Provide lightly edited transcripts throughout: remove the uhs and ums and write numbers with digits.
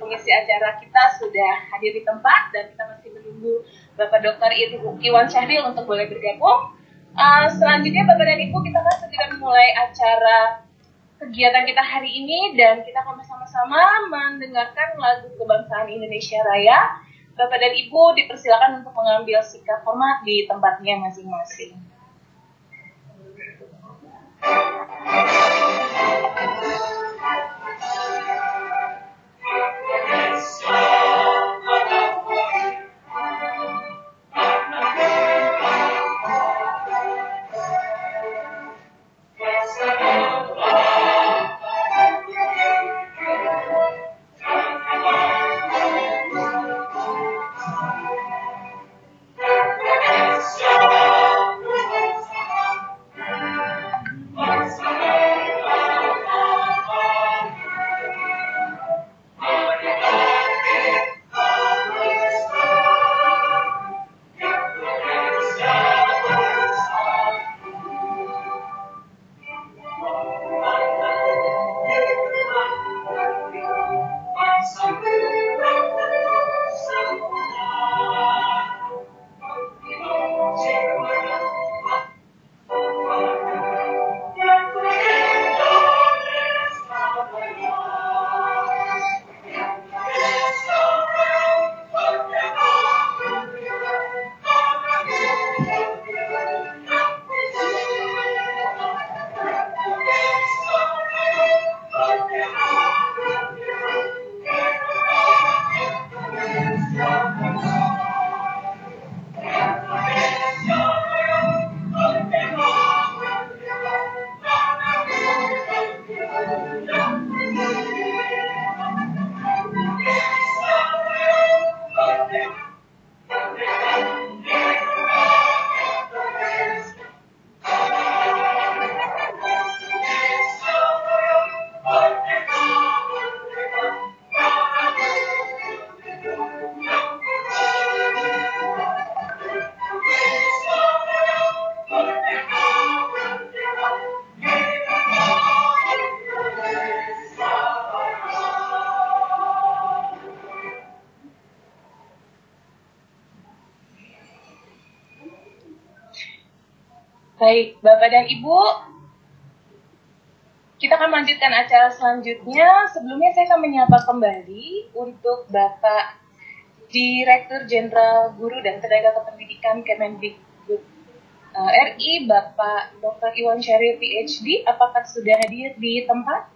pengisi acara kita sudah hadir di tempat dan kita masih menunggu Bapak Dr. Iwan Syahril untuk boleh bergabung. Selanjutnya Bapak dan Ibu, kita akan segera memulai acara kegiatan kita hari ini dan kita akan bersama-sama mendengarkan lagu kebangsaan Indonesia Raya. Bapak dan Ibu dipersilakan untuk mengambil sikap hormat di tempatnya masing-masing. Baik, Bapak dan Ibu, kita akan melanjutkan acara selanjutnya. Sebelumnya saya akan menyapa kembali untuk Bapak Direktur Jenderal Guru dan Tenaga Kependidikan Kemendikbud RI, Bapak Dr. Iwan Syahril PhD. Apakah sudah hadir di tempat?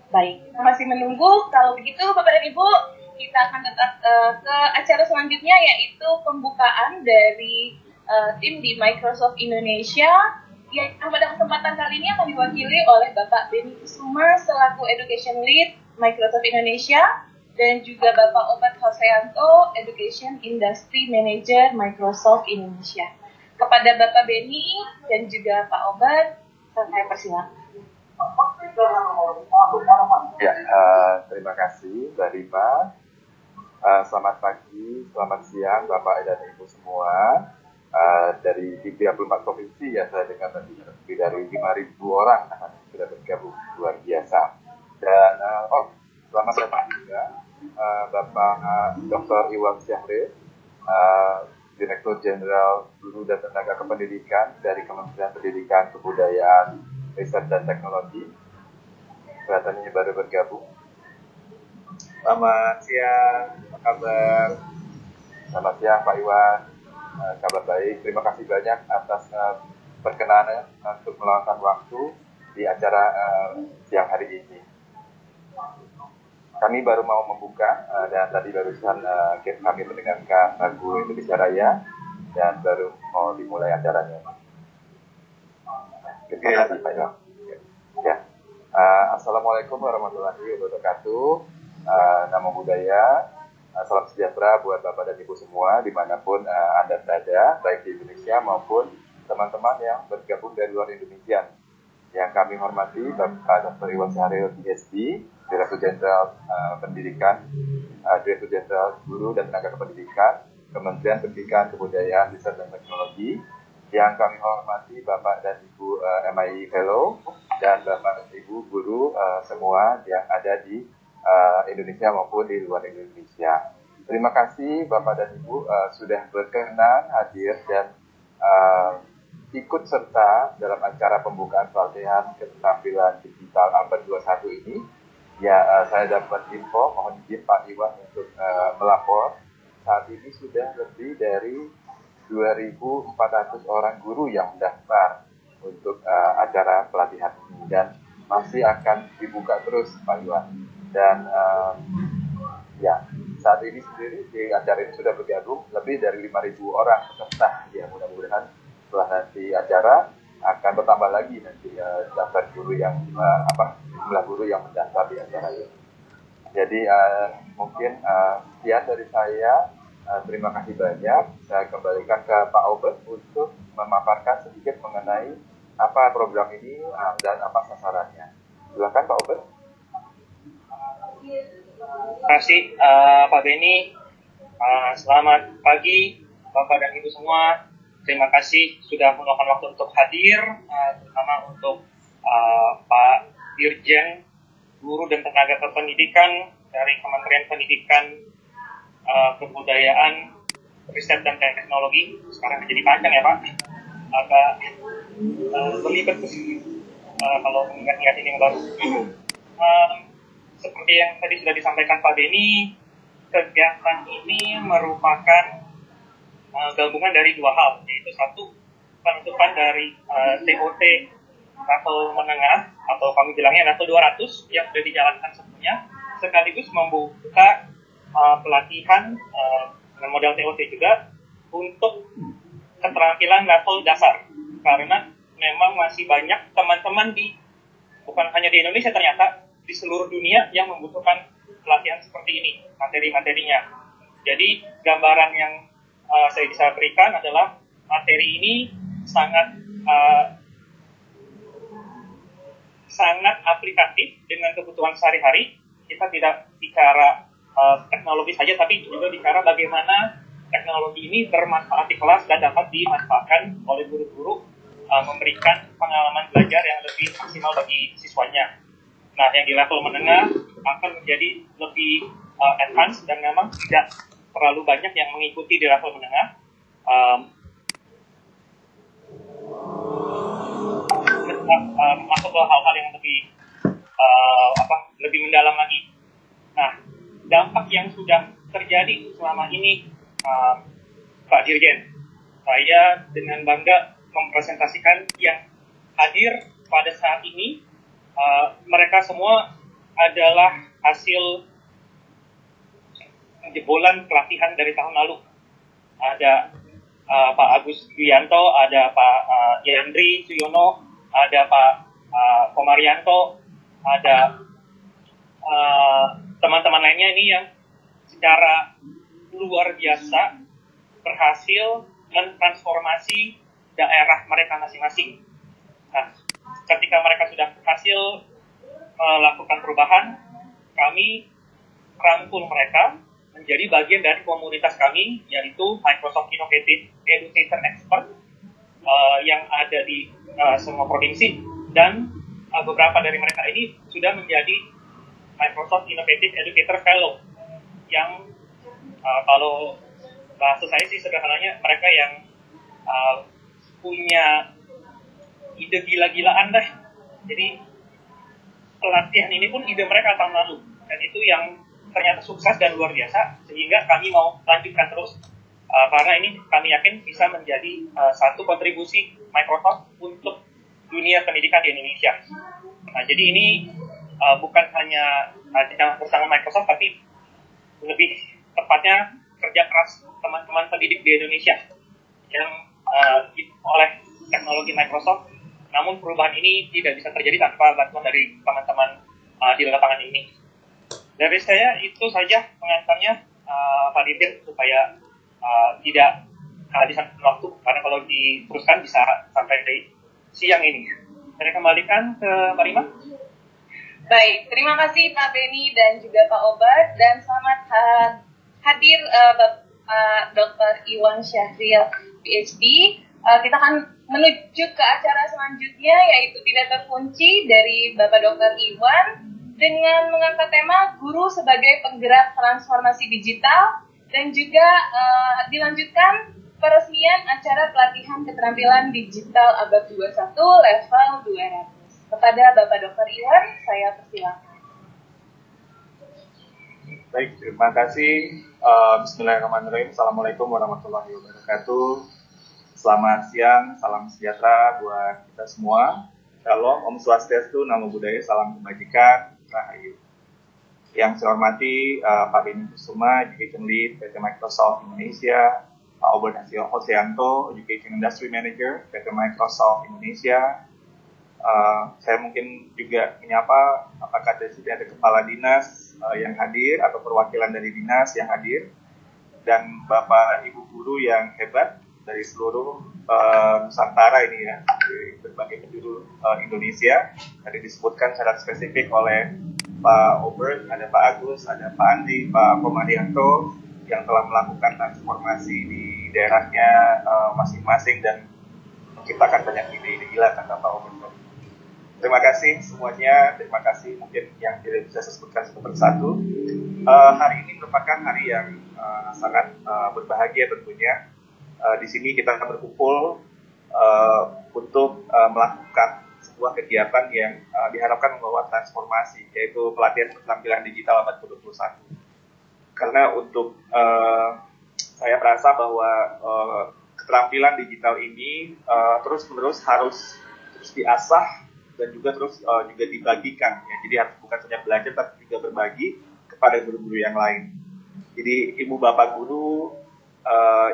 Baik, masih menunggu. Kalau begitu, Bapak dan Ibu, kita akan tetap ke acara selanjutnya, yaitu pembukaan dari tim di Microsoft Indonesia yang pada kesempatan kali ini akan diwakili oleh Bapak Beni Kusuma selaku Education Lead Microsoft Indonesia dan juga Bapak Obat Hoseanto, Education Industry Manager Microsoft Indonesia. Kepada Bapak Beni dan juga Pak Obat, saya persilakan. Ya, terima kasih Mbak Rima. Selamat pagi, selamat siang Bapak dan Ibu semua. Dari 34 provinsi ya, saya dengar tadi lebih dari 5.000 orang sudah bergabung, luar biasa. Dan selamat datang juga Bapak Dr. Iwan Syahril, Direktur Jenderal Guru dan Tenaga Kependidikan dari Kementerian Pendidikan, Kebudayaan, Riset dan Teknologi. Kelihatannya baru bergabung. Selamat siang, apa kabar? Selamat siang Pak Iwan, kabar baik. Terima kasih banyak atas perkenanannya untuk meluangkan waktu di acara siang hari ini. Kami baru mau membuka dan tadi barusan kami mendengarkan lagu Indonesia Raya dan baru mau dimulai acaranya. Terima kasih Pak Iwan. Ya. Assalamualaikum warahmatullahi wabarakatuh. Namo Buddhaya, salam sejahtera buat Bapak dan Ibu semua dimanapun Anda berada, baik di Indonesia maupun teman-teman yang bergabung dari luar Indonesia. Yang kami hormati Bapak Dr. Iwan Syahril PhD, Direktur Jenderal Pendidikan, Direktur Jenderal Guru dan Tenaga Kependidikan, Kementerian Pendidikan, Kebudayaan, Riset dan Teknologi. Yang kami hormati Bapak dan Ibu MII Fellow dan Bapak dan Ibu Guru semua yang ada di Indonesia maupun di luar Indonesia. Terima kasih Bapak dan Ibu sudah berkenan hadir dan ikut serta dalam acara pembukaan pelatihan keterampilan digital abad 21 ini. Ya, saya dapat info, mohon izin Pak Iwan untuk melapor. Saat ini sudah lebih dari 2.400 orang guru yang mendaftar untuk acara pelatihan ini dan masih akan dibuka terus Pak Iwan. Dan ya, saat ini sendiri di acara ini sudah bergabung lebih dari 5.000 orang peserta. Ya, mudah-mudahan setelah nanti acara akan bertambah lagi nanti daftar guru yang jumlah guru yang mendaftar di acara ini. Jadi mungkin sekian dari saya. Terima kasih banyak. Saya kembalikan ke Pak Obed untuk memaparkan sedikit mengenai apa program ini dan apa sasarannya. Silakan Pak Obed. Terima kasih Pak Beni. Selamat pagi Bapak dan Ibu semua. Terima kasih sudah meluangkan waktu untuk hadir, terutama untuk Pak Dirjen Guru dan Tenaga Kependidikan dari Kementerian Pendidikan, Kebudayaan, Riset dan Teknologi. Sekarang jadi panjang ya Pak, agak berlibat kalau mengingat-ingat ini yang baru. Seperti yang tadi sudah disampaikan Pak Beni, kegiatan ini merupakan gabungan dari dua hal, yaitu satu, penutupan dari TOT level menengah atau kami bilangnya level 200 yang sudah dijalankan sebelumnya, sekaligus membuka pelatihan dengan model TOT juga untuk keterampilan level dasar, karena memang masih banyak teman-teman bukan hanya di Indonesia, ternyata di seluruh dunia yang membutuhkan pelatihan seperti ini, materi-materinya. Jadi gambaran yang saya bisa berikan adalah materi ini sangat aplikatif dengan kebutuhan sehari-hari. Kita tidak bicara teknologi saja, tapi juga bicara bagaimana teknologi ini bermanfaat di kelas dan dapat dimanfaatkan oleh guru-guru, memberikan pengalaman belajar yang lebih maksimal bagi siswanya. Nah, yang di level menengah akan menjadi lebih advance dan memang tidak terlalu banyak yang mengikuti di level menengah. Masuk ke hal-hal yang lebih mendalam lagi. Nah, dampak yang sudah terjadi selama ini, Pak Dirjen, saya dengan bangga mempresentasikan yang hadir pada saat ini. Mereka semua adalah hasil jebolan pelatihan dari tahun lalu. Ada Pak Agus Yuyanto, ada Pak Yandri Suyono, ada Pak Komarianto, ada teman-teman lainnya ini yang secara luar biasa berhasil mentransformasi daerah mereka masing-masing. Nah, ketika mereka sudah berhasil melakukan perubahan, kami rangkul mereka menjadi bagian dari komunitas kami, yaitu Microsoft Innovative Educator Expert yang ada di semua provinsi, dan beberapa dari mereka ini sudah menjadi Microsoft Innovative Educator Fellow, yang kalau bahasa saya sih sederhananya mereka yang punya ide gila-gilaan dah. Jadi pelatihan ini pun ide mereka tahun lalu, dan itu yang ternyata sukses dan luar biasa, sehingga kami mau lanjutkan terus karena ini kami yakin bisa menjadi satu kontribusi Microsoft untuk dunia pendidikan di Indonesia. Nah, jadi ini bukan hanya bersama Microsoft, tapi lebih tepatnya kerja keras teman-teman pendidik di Indonesia yang oleh teknologi Microsoft. Namun perubahan ini tidak bisa terjadi tanpa bantuan dari teman-teman di lapangan ini. Dari saya itu saja pengantarnya, Pak Dirjen, supaya tidak kehabisan waktu, karena kalau diteruskan bisa sampai siang ini. Saya kembalikan ke Mbak Rima. Baik, terima kasih Pak Beni dan juga Pak Obed, dan selamat hadir Bapak Dr. Iwan Syahril, PhD. kita akan menuju ke acara selanjutnya, yaitu Tidak Terkunci dari Bapak Dr. Iwan dengan mengangkat tema Guru sebagai Penggerak Transformasi Digital, dan juga dilanjutkan peresmian acara pelatihan keterampilan digital abad 21 level 200. Kepada Bapak Dr. Iwan, saya persilakan. Baik, terima kasih. Bismillahirrahmanirrahim. Assalamualaikum warahmatullahi wabarakatuh. Selamat siang, salam sejahtera buat kita semua. Shalom, Om Swastiastu, Namo Buddhaya, salam kebajikan, Rahayu. Yang saya hormati Pak Beni Kusuma, Education Lead PT Microsoft Indonesia, Pak Obert Hosianto, Education Industry Manager PT Microsoft Indonesia. Saya mungkin juga menyapa apakah di sini ada kepala dinas yang hadir atau perwakilan dari dinas yang hadir, dan Bapak Ibu guru yang hebat dari seluruh Nusantara ini ya, dari berbagai penjuru Indonesia. Tadi disebutkan secara spesifik oleh Pak Obert, ada Pak Agus, ada Pak Andi, Pak Komadianto yang telah melakukan transformasi di daerahnya masing-masing dan menciptakan banyak ide-ide gila, kata Pak Obert. Terima kasih semuanya, terima kasih mungkin yang tidak bisa saya sebutkan satu persatu. Hari ini merupakan hari yang sangat berbahagia tentunya. Di sini kita berkumpul untuk melakukan sebuah kegiatan yang diharapkan membawa transformasi, yaitu pelatihan keterampilan digital abad ke-21. Karena untuk saya merasa bahwa keterampilan digital ini terus-menerus harus terus diasah dan juga terus juga dibagikan. Ya. Jadi harus bukan saja belajar, tapi juga berbagi kepada guru-guru yang lain. Jadi ibu bapak guru,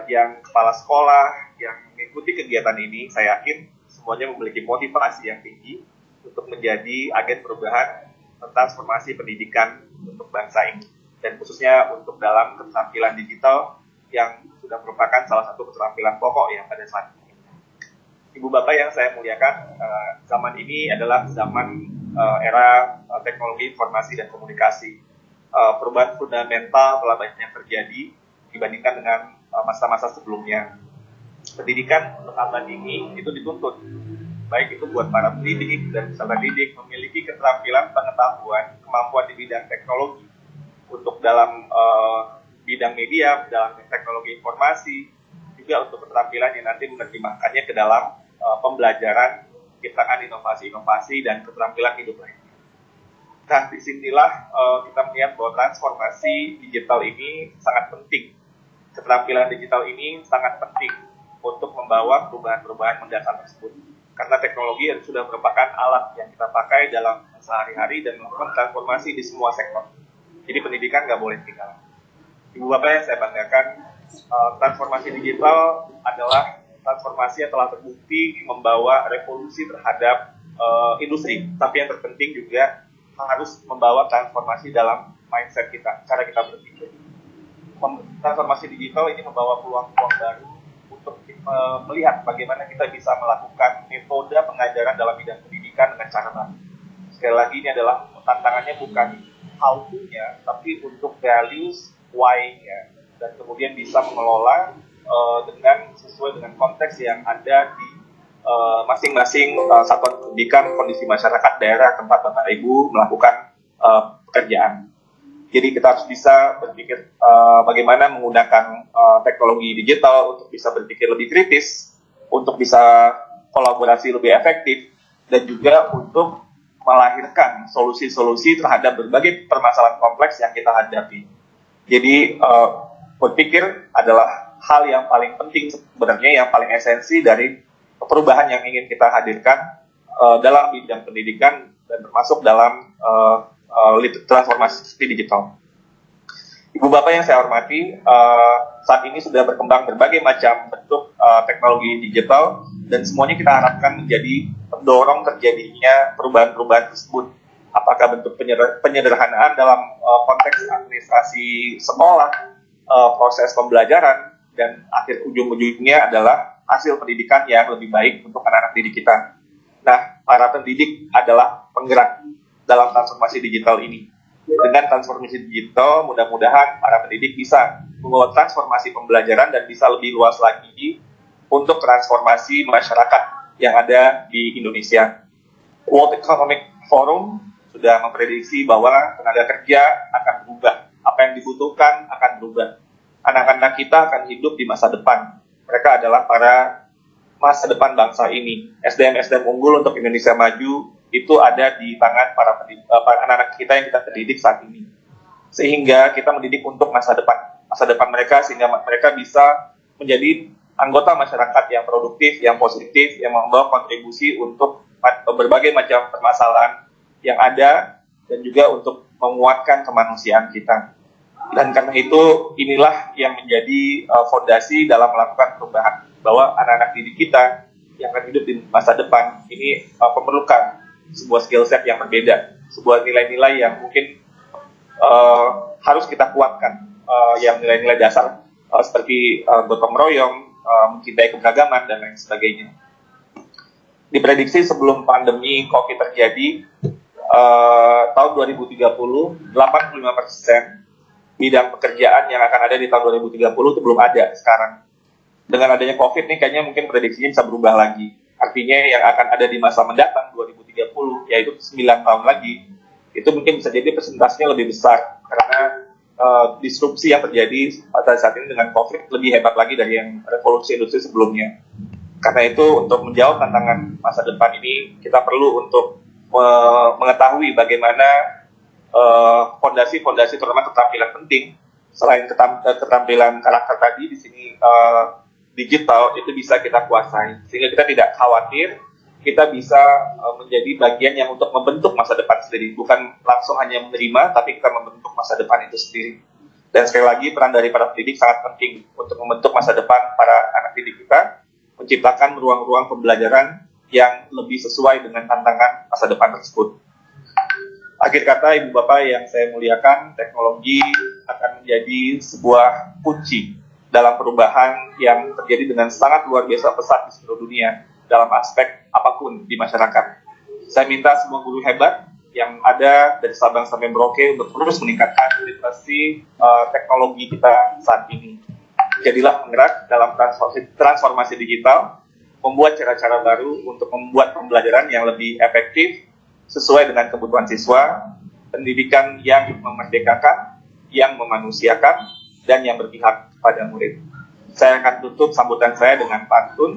yang kepala sekolah yang mengikuti kegiatan ini, saya yakin semuanya memiliki motivasi yang tinggi untuk menjadi agen perubahan transformasi pendidikan untuk bangsa ini, dan khususnya untuk dalam keterampilan digital yang sudah merupakan salah satu keterampilan pokok ya pada saat ini. Ibu bapak yang saya muliakan, zaman ini adalah zaman era teknologi informasi dan komunikasi. Perubahan fundamental telah banyak terjadi dibandingkan dengan masa-masa sebelumnya. Pendidikan untuk abad ini itu dituntut, baik itu buat para pendidik dan peserta didik, memiliki keterampilan, pengetahuan, kemampuan di bidang teknologi untuk dalam bidang media, dalam teknologi informasi, juga untuk keterampilan yang nanti menerjemahkannya ke dalam pembelajaran, ciptaan inovasi-inovasi dan keterampilan hidup lainnya. Nah, disinilah kita melihat bahwa transformasi digital ini sangat penting. Keterampilan digital ini sangat penting untuk membawa perubahan-perubahan mendasar tersebut. Karena teknologi sudah merupakan alat yang kita pakai dalam sehari-hari dan melakukan transformasi di semua sektor. Jadi pendidikan nggak boleh tinggal. Ibu bapak yang saya banggakan, transformasi digital adalah transformasi yang telah terbukti membawa revolusi terhadap industri. Tapi yang terpenting juga harus membawa transformasi dalam mindset kita, cara kita berpikir. Transformasi digital ini membawa peluang-peluang baru untuk melihat bagaimana kita bisa melakukan metode pengajaran dalam bidang pendidikan dengan cara baru. Sekali lagi, ini adalah tantangannya bukan how to-nya, tapi untuk values, why-nya, dan kemudian bisa mengelola dengan sesuai dengan konteks yang ada di masing-masing satuan pendidikan, kondisi masyarakat daerah tempat Bapak Ibu melakukan pekerjaan. Jadi kita harus bisa berpikir bagaimana menggunakan teknologi digital untuk bisa berpikir lebih kritis, untuk bisa kolaborasi lebih efektif, dan juga untuk melahirkan solusi-solusi terhadap berbagai permasalahan kompleks yang kita hadapi. Jadi berpikir adalah hal yang paling penting sebenarnya, yang paling esensi dari perubahan yang ingin kita hadirkan dalam bidang pendidikan dan termasuk dalam transformasi digital. Ibu bapak yang saya hormati, saat ini sudah berkembang berbagai macam bentuk teknologi digital dan semuanya kita harapkan menjadi pendorong terjadinya perubahan-perubahan tersebut. Apakah bentuk penyederhanaan dalam konteks administrasi sekolah, proses pembelajaran, dan akhir ujung-ujungnya adalah hasil pendidikan yang lebih baik untuk anak-anak didik kita. Nah, para pendidik adalah penggerak dalam transformasi digital ini. Dengan transformasi digital, mudah-mudahan para pendidik bisa membawa transformasi pembelajaran dan bisa lebih luas lagi untuk transformasi masyarakat yang ada di Indonesia. World Economic Forum sudah memprediksi bahwa tenaga kerja akan berubah, apa yang dibutuhkan akan berubah. Anak-anak kita akan hidup di masa depan. Mereka adalah para masa depan bangsa ini. SDM-SDM unggul untuk Indonesia maju itu ada di tangan para anak-anak kita yang kita didik saat ini. Sehingga kita mendidik untuk masa depan mereka, sehingga mereka bisa menjadi anggota masyarakat yang produktif, yang positif, yang membawa kontribusi untuk berbagai macam permasalahan yang ada dan juga untuk menguatkan kemanusiaan kita. Dan karena itu inilah yang menjadi fondasi dalam melakukan perubahan, bahwa anak-anak didik kita yang akan hidup di masa depan ini memerlukan sebuah skill set yang berbeda, sebuah nilai-nilai yang mungkin harus kita kuatkan, yang nilai-nilai dasar seperti gotong royong, mencintai keberagaman, dan lain sebagainya. Diprediksi sebelum pandemi COVID terjadi, tahun 2030, 85% bidang pekerjaan yang akan ada di tahun 2030 itu belum ada sekarang. Dengan adanya COVID nih, kayaknya mungkin prediksinya bisa berubah lagi. Artinya yang akan ada di masa mendatang 2030, yaitu 9 tahun lagi, itu mungkin bisa jadi persentasenya lebih besar. Karena disrupsi yang terjadi pada saat ini dengan COVID lebih hebat lagi dari yang revolusi industri sebelumnya. Karena itu, untuk menjawab tantangan masa depan ini, kita perlu untuk mengetahui bagaimana fondasi-fondasi, terutama keterampilan penting, selain keterampilan karakter tadi, di sini digital itu bisa kita kuasai, sehingga kita tidak khawatir, kita bisa menjadi bagian yang untuk membentuk masa depan sendiri, bukan langsung hanya menerima, tapi kita membentuk masa depan itu sendiri. Dan sekali lagi, peran dari para pendidik sangat penting untuk membentuk masa depan para anak didik kita, menciptakan ruang-ruang pembelajaran yang lebih sesuai dengan tantangan masa depan tersebut. Akhir kata, Ibu Bapak yang saya muliakan, teknologi akan menjadi sebuah kunci dalam perubahan yang terjadi dengan sangat luar biasa pesat di seluruh dunia dalam aspek apapun di masyarakat. Saya minta semua guru hebat yang ada dari Sabang sampai Merauke untuk terus meningkatkan literasi teknologi kita saat ini. Jadilah penggerak dalam transformasi digital, membuat cara-cara baru untuk membuat pembelajaran yang lebih efektif, sesuai dengan kebutuhan siswa, pendidikan yang memerdekakan, yang memanusiakan, dan yang berpihak pada murid. Saya akan tutup sambutan saya dengan pantun,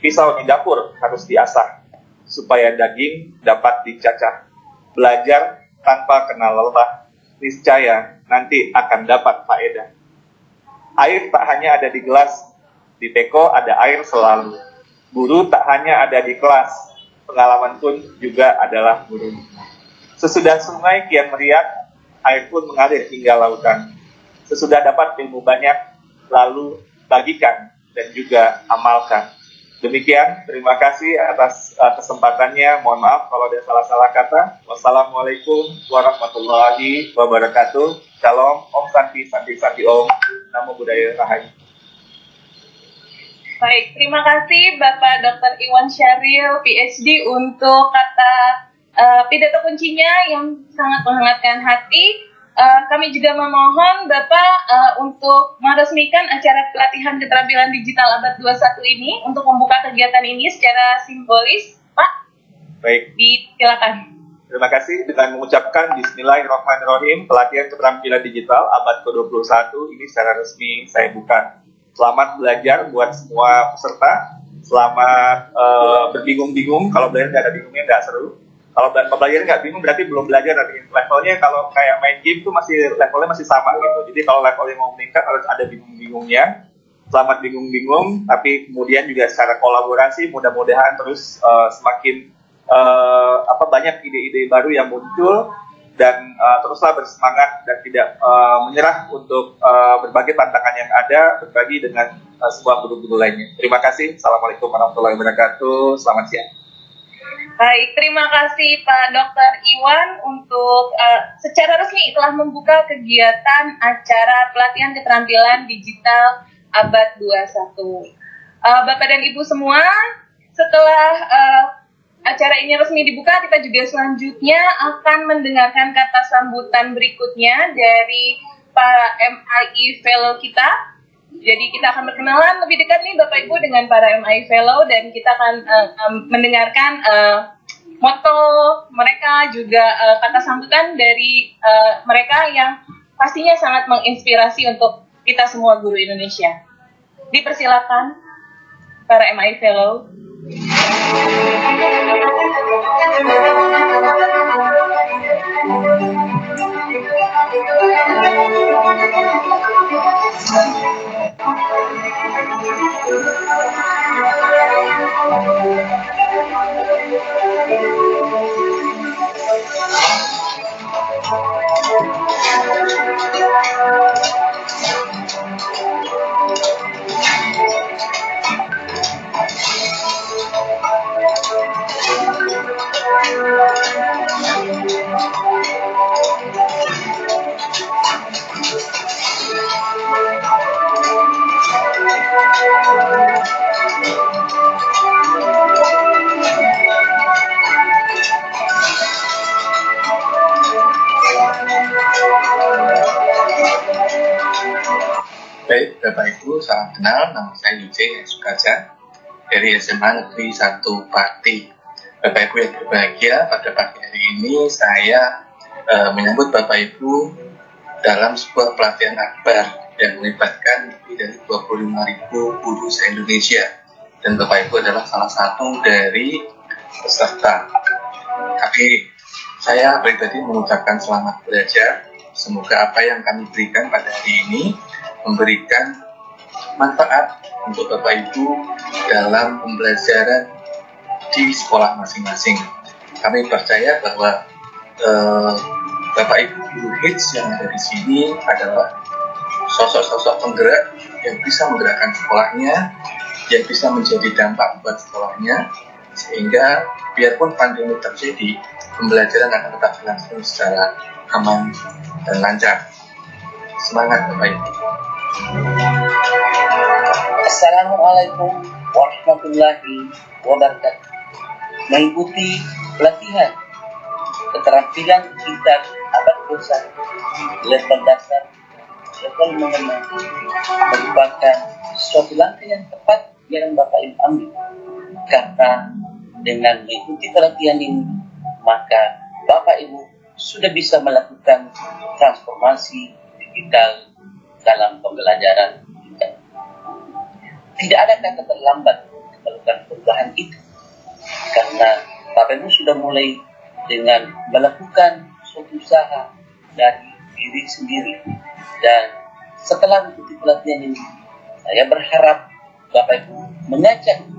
pisau di dapur harus diasah, supaya daging dapat dicacah. Belajar tanpa kenal lelah, niscaya nanti akan dapat faedah. Air tak hanya ada di gelas, di teko ada air selalu. Guru tak hanya ada di kelas, pengalaman pun juga adalah guru. Sesudah sungai kian meriak, air pun mengalir hingga lautan. Sesudah dapat ilmu banyak, lalu bagikan dan juga amalkan. Demikian, terima kasih atas kesempatannya. Mohon maaf kalau ada salah-salah kata. Wassalamualaikum warahmatullahi wabarakatuh. Shalom, Om Santi, Santi, Santi Om. Namo Buddhaya Rahayu. Baik, terima kasih Bapak Dr. Iwan Syahril, PhD, untuk kata pidato kuncinya yang sangat menghangatkan hati. Kami juga memohon Bapak untuk meresmikan acara pelatihan keterampilan digital abad 21 ini untuk membuka kegiatan ini secara simbolis. Pak, baik, silakan. Terima kasih. Dengan mengucapkan Bismillahirrahmanirrahim, pelatihan keterampilan digital abad ke-21 ini secara resmi saya buka. Selamat belajar buat semua peserta. Selamat berbingung-bingung. Kalau belajar nggak ada bingungnya nggak seru. Kalau pembelajaran nggak bingung berarti belum belajar. Nanti levelnya kalau kayak main game tuh masih levelnya masih sama gitu. Jadi kalau levelnya mau meningkat harus ada bingung-bingungnya. Selamat bingung-bingung, tapi kemudian juga secara kolaborasi mudah-mudahan terus semakin banyak ide-ide baru yang muncul, dan teruslah bersemangat dan tidak menyerah untuk berbagai tantangan yang ada, berbagi dengan semua guru-guru lainnya. Terima kasih. Assalamualaikum warahmatullahi wabarakatuh. Selamat siang. Baik, terima kasih Pak Dr. Iwan untuk secara resmi telah membuka kegiatan acara pelatihan keterampilan digital abad 21. Bapak dan Ibu semua, setelah acara ini resmi dibuka, kita juga selanjutnya akan mendengarkan kata sambutan berikutnya dari para MIE Fellow kita. Jadi kita akan berkenalan lebih dekat nih Bapak Ibu dengan para MI Fellow, dan kita akan mendengarkan motto mereka, juga kata sambutan dari mereka yang pastinya sangat menginspirasi untuk kita semua guru Indonesia. Dipersilakan para MI Fellow. Baik, Bapak Ibu, salam kenal. Nama saya Yuje Sukaja dari SMA Negeri 1 Pati. Bapak Ibu yang berbahagia, pada pagi hari ini saya menyambut Bapak Ibu dalam sebuah pelatihan akbar yang melibatkan lebih dari 25.000 guru se-Indonesia. Dan Bapak Ibu adalah salah satu dari peserta. Kali saya pribadi mengucapkan selamat belajar. Semoga apa yang kami berikan pada hari ini memberikan manfaat untuk Bapak Ibu dalam pembelajaran di sekolah masing-masing. Kami percaya bahwa Bapak Ibu guru HITS yang ada di sini adalah sosok-sosok penggerak yang bisa menggerakkan sekolahnya, yang bisa menjadi dampak buat sekolahnya, sehingga biarpun pandemi terjadi, pembelajaran akan tetap berlangsung secara aman dan lancar. Semangat Bapak Ibu. Assalamualaikum warahmatullahi wabarakatuh. Mengikuti pelatihan keterampilan digital abad 21 level dasar level menengah merupakan suatu langkah yang tepat yang Bapak Ibu ambil, karena dengan mengikuti pelatihan ini maka Bapak Ibu sudah bisa melakukan transformasi digital dalam pembelajaran kita. Tidak ada kata terlambat melakukan perubahan itu, karena Bapak Ibu sudah mulai dengan melakukan suatu usaha dari diri sendiri. Dan setelah mengikuti pelatihan ini, saya berharap Bapak Ibu mengajak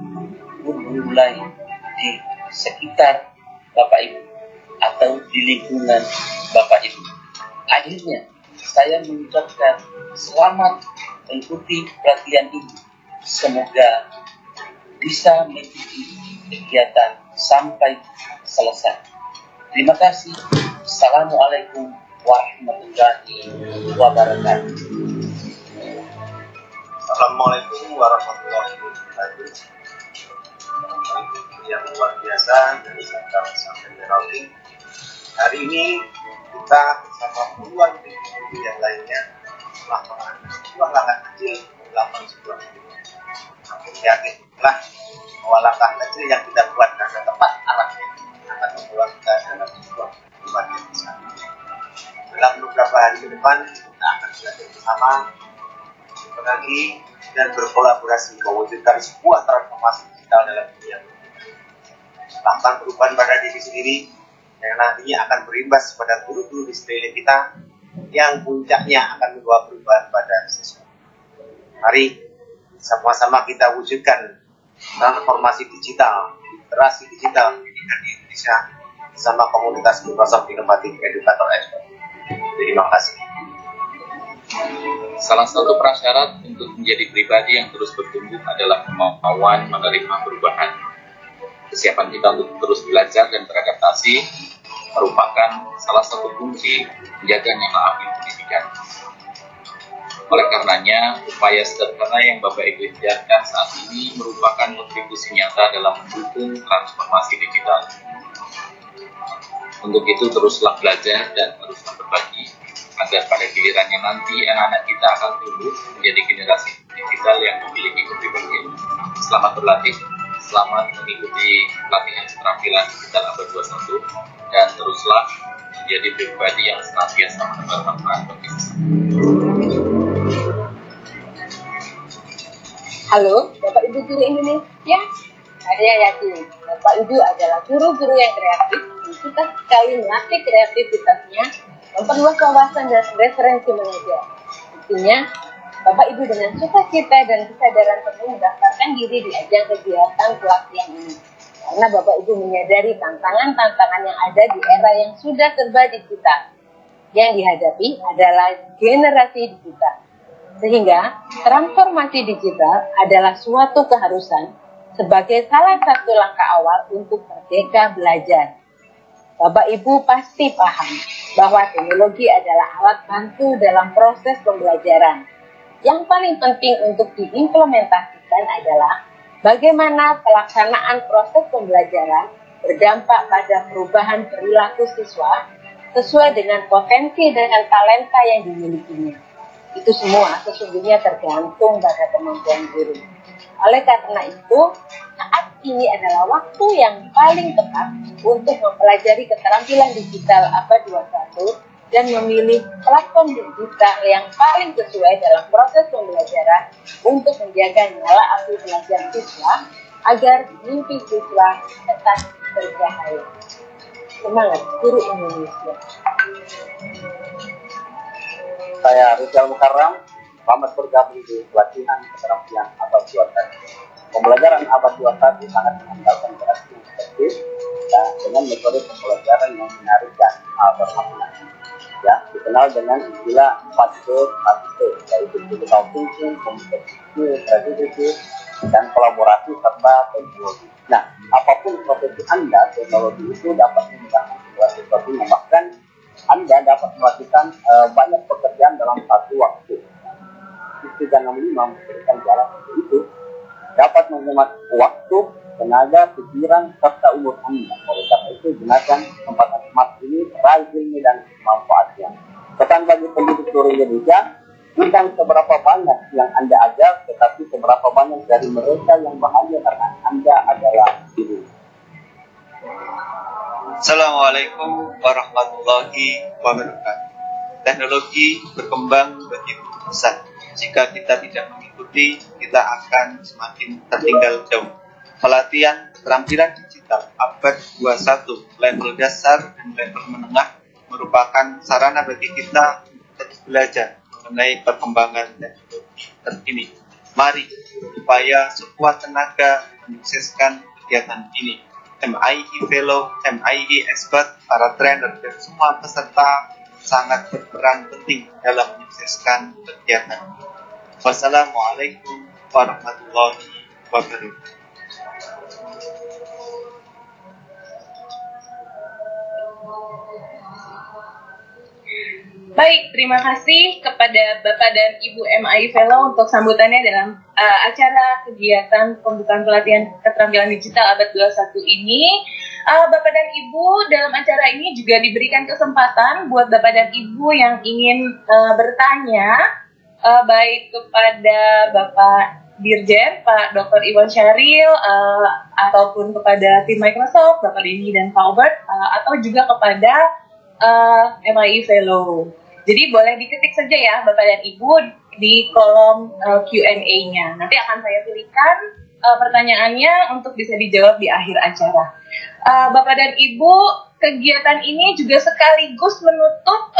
guru-guru lain di sekitar Bapak Ibu atau di lingkungan Bapak Ibu. Akhirnya saya mengucapkan selamat mengikuti pelatihan ini. Semoga bisa mengikuti kegiatan sampai selesai. Terima kasih. Assalamualaikum warahmatullahi wabarakatuh. Assalamualaikum warahmatullahi wabarakatuh. Yang luar biasa dari Sabang sampai Merauke. Hari ini kita bersama puluhan guru yang lainnya melakukan sebuah langkah kecil melakukan sebuah makin yakin lah bahwa langkah kecil yang kita buat karena tepat arahnya akan membawa kita dalam sebuah perubahan yang besar. Dalam beberapa hari ke depan kita akan belajar bersama, berbagi dan berkolaborasi mewujudkan sebuah transformasi digital dalam dunia. Melakukan perubahan pada diri sendiri yang nantinya akan berimbas pada guru-guru di sekeliling kita, yang puncaknya akan membawa perubahan pada siswa. Mari sama-sama kita wujudkan transformasi digital, literasi digital pendidikan di Indonesia bersama komunitas Microsoft Innovative Educator Expert. Terima kasih. Salah satu prasyarat untuk menjadi pribadi yang terus bertumbuh adalah kemauan menerima perubahan. Kesiapan kita untuk terus belajar dan beradaptasi merupakan salah satu fungsi menjaga nyala api pendidikan. Oleh karenanya, upaya sederhana yang Bapak Ibu ikhtiarkan saat ini merupakan kontribusi nyata dalam mendukung transformasi digital. Untuk itu teruslah belajar dan teruslah berbagi, agar pada gilirannya nanti anak-anak kita akan tumbuh menjadi generasi digital yang memiliki kepribadian. Selamat berlatih, selamat mengikuti pelatihan keterampilan digital abad 21, dan teruslah menjadi pribadi yang senantiasa menebar manfaat bagi sesama. Halo, Bapak Ibu Guru Indonesia. Saya yakin Bapak Ibu adalah guru-guru yang kreatif dan suka sekali melatih kreativitasnya, memperluas wawasan dan referensi mengajar. Intinya, Bapak Ibu dengan sukacita dan kesadaran penuh mendaftarkan diri di ajang kegiatan pelatihan ini. Karena Bapak Ibu menyadari tantangan-tantangan yang ada di era yang sudah serba digital. Yang dihadapi adalah generasi digital. Sehingga transformasi digital adalah suatu keharusan sebagai salah satu langkah awal untuk merdeka belajar. Bapak Ibu pasti paham bahwa teknologi adalah alat bantu dalam proses pembelajaran. Yang paling penting untuk diimplementasikan adalah bagaimana pelaksanaan proses pembelajaran berdampak pada perubahan perilaku siswa sesuai dengan potensi dan talenta yang dimilikinya. Itu semua sesungguhnya tergantung pada kemampuan guru. Oleh karena itu, saat ini adalah waktu yang paling tepat untuk mempelajari keterampilan digital abad 21 dan memilih platform digital yang paling sesuai dalam proses pembelajaran untuk menjaga nyala api belajar siswa agar mimpi siswa tetap bercahaya. Semangat Guru Indonesia. Saya Rizal Mukarram, selamat bergabung di pelatihan keterampilan abad 21. Pembelajaran abad 21 sangat mengandalkan interaksi yang efektif dan dengan metode pembelajaran yang menarik dan bermakna. Ya, dikenal dengan istilah 4P, 4P, yaitu critical thinking, communication, creativity, dan kolaborasi serta teknologi. Nah, apapun profesi Anda, teknologi itu dapat memudahkan segala sesuatu, bahkan Anda dapat melakukan banyak pekerjaan dalam satu waktu. Istilah 65 memberikan jalan untuk itu, dapat menghemat waktu, tenaga, pikiran, serta umur Anda. Oleh karena itu, gunakan kesempatan emas ini, raih ilmu dan manfaatnya. Pesan bagi penduduk seluruh Indonesia, bukan seberapa banyak yang Anda ajar, tetapi seberapa banyak dari mereka yang bahagia karena Anda adalah guru. Assalamualaikum warahmatullahi wabarakatuh. Teknologi berkembang begitu pesat. Jika kita tidak mengikuti, kita akan semakin tertinggal jauh. Pelatihan keterampilan digital abad 21 level dasar dan level menengah merupakan sarana bagi kita untuk belajar mengenai perkembangan teknologi terkini. Mari supaya sekuat tenaga menyukseskan kegiatan ini. MIE Fellow, MIE Expert, para trainer, dan semua peserta sangat berperan penting dalam menyukseskan kegiatan. Wassalamualaikum warahmatullahi wabarakatuh. Baik, terima kasih kepada Bapak dan Ibu MIE Fellow untuk sambutannya dalam acara kegiatan pembukaan pelatihan keterampilan digital abad 21 ini. Bapak dan Ibu, dalam acara ini juga diberikan kesempatan buat Bapak dan Ibu yang ingin bertanya, baik kepada Bapak Dirjen, Pak Dr. Iwan Syahril, ataupun kepada tim Microsoft, Bapak Denny dan Pak Albert, atau juga kepada MIE Fellow. Jadi boleh diketik saja ya Bapak dan Ibu di kolom Q&A-nya. Nanti akan saya pilihkan pertanyaannya untuk bisa dijawab di akhir acara. Bapak dan Ibu, kegiatan ini juga sekaligus menutup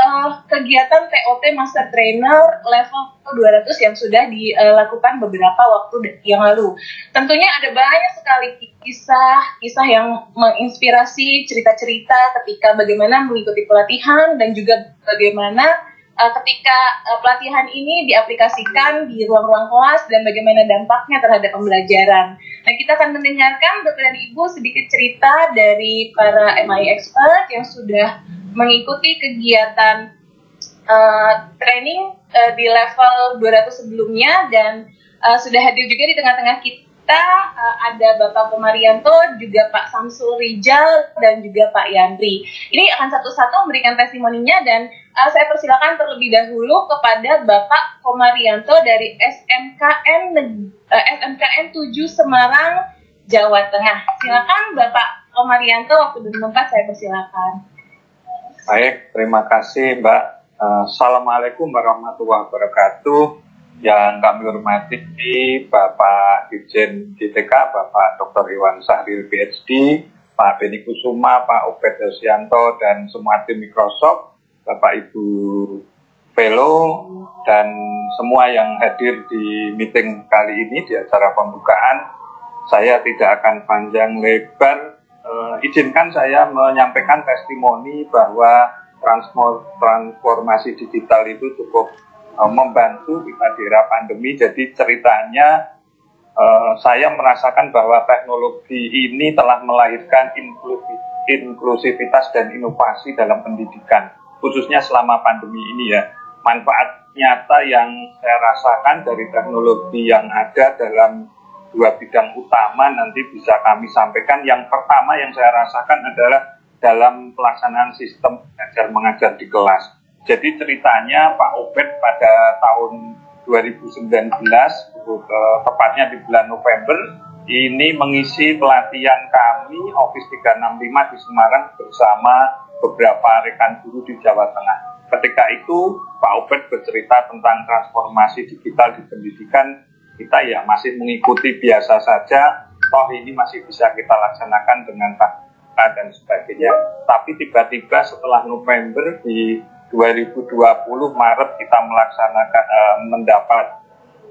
kegiatan TOT Master Trainer level 200 yang sudah dilakukan beberapa waktu yang lalu. Tentunya ada banyak sekali kisah yang menginspirasi, cerita-cerita ketika bagaimana mengikuti pelatihan dan juga bagaimana ketika pelatihan ini diaplikasikan di ruang-ruang kelas dan bagaimana dampaknya terhadap pembelajaran. Nah, kita akan mendengarkan Bapak dan Ibu sedikit cerita dari para MIE expert yang sudah mengikuti kegiatan training di level 200 sebelumnya dan sudah hadir juga di tengah-tengah kita. Ada Bapak Pemarianto, juga Pak Samsul Rijal, dan juga Pak Yandri. Ini akan satu-satu memberikan testimoninya dan saya persilakan terlebih dahulu kepada Bapak Komarianto dari SMKN 7 Semarang, Jawa Tengah. Silakan Bapak Komarianto, waktu dan tempat saya persilakan. Baik, terima kasih Mbak. Assalamualaikum warahmatullahi wabarakatuh. Yang kami hormati Bapak Dirjen GTK, Bapak Dr. Iwan Sahril PhD, Pak Beni Kusuma, Pak Obed Hosianto, dan semua tim Microsoft, Bapak Ibu Fellow, dan semua yang hadir di meeting kali ini di acara pembukaan. Saya tidak akan panjang lebar. Izinkan saya menyampaikan testimoni bahwa transformasi digital itu cukup membantu kita di era pandemi. Jadi ceritanya saya merasakan bahwa teknologi ini telah melahirkan inklusivitas dan inovasi dalam pendidikan, khususnya selama pandemi ini ya. Manfaat nyata yang saya rasakan dari teknologi yang ada dalam dua bidang utama nanti bisa kami sampaikan. Yang pertama yang saya rasakan adalah dalam pelaksanaan sistem belajar mengajar di kelas. Jadi ceritanya Pak Obed pada tahun 2019, tepatnya di bulan November, ini mengisi pelatihan kami Office 365 di Semarang bersama beberapa rekan guru di Jawa Tengah. Ketika itu Pak Obed bercerita tentang transformasi digital di pendidikan. Kita ya masih mengikuti biasa saja, toh ini masih bisa kita laksanakan dengan tatap dan sebagainya. Tapi tiba-tiba setelah November di 2020 Maret kita melaksanakan mendapat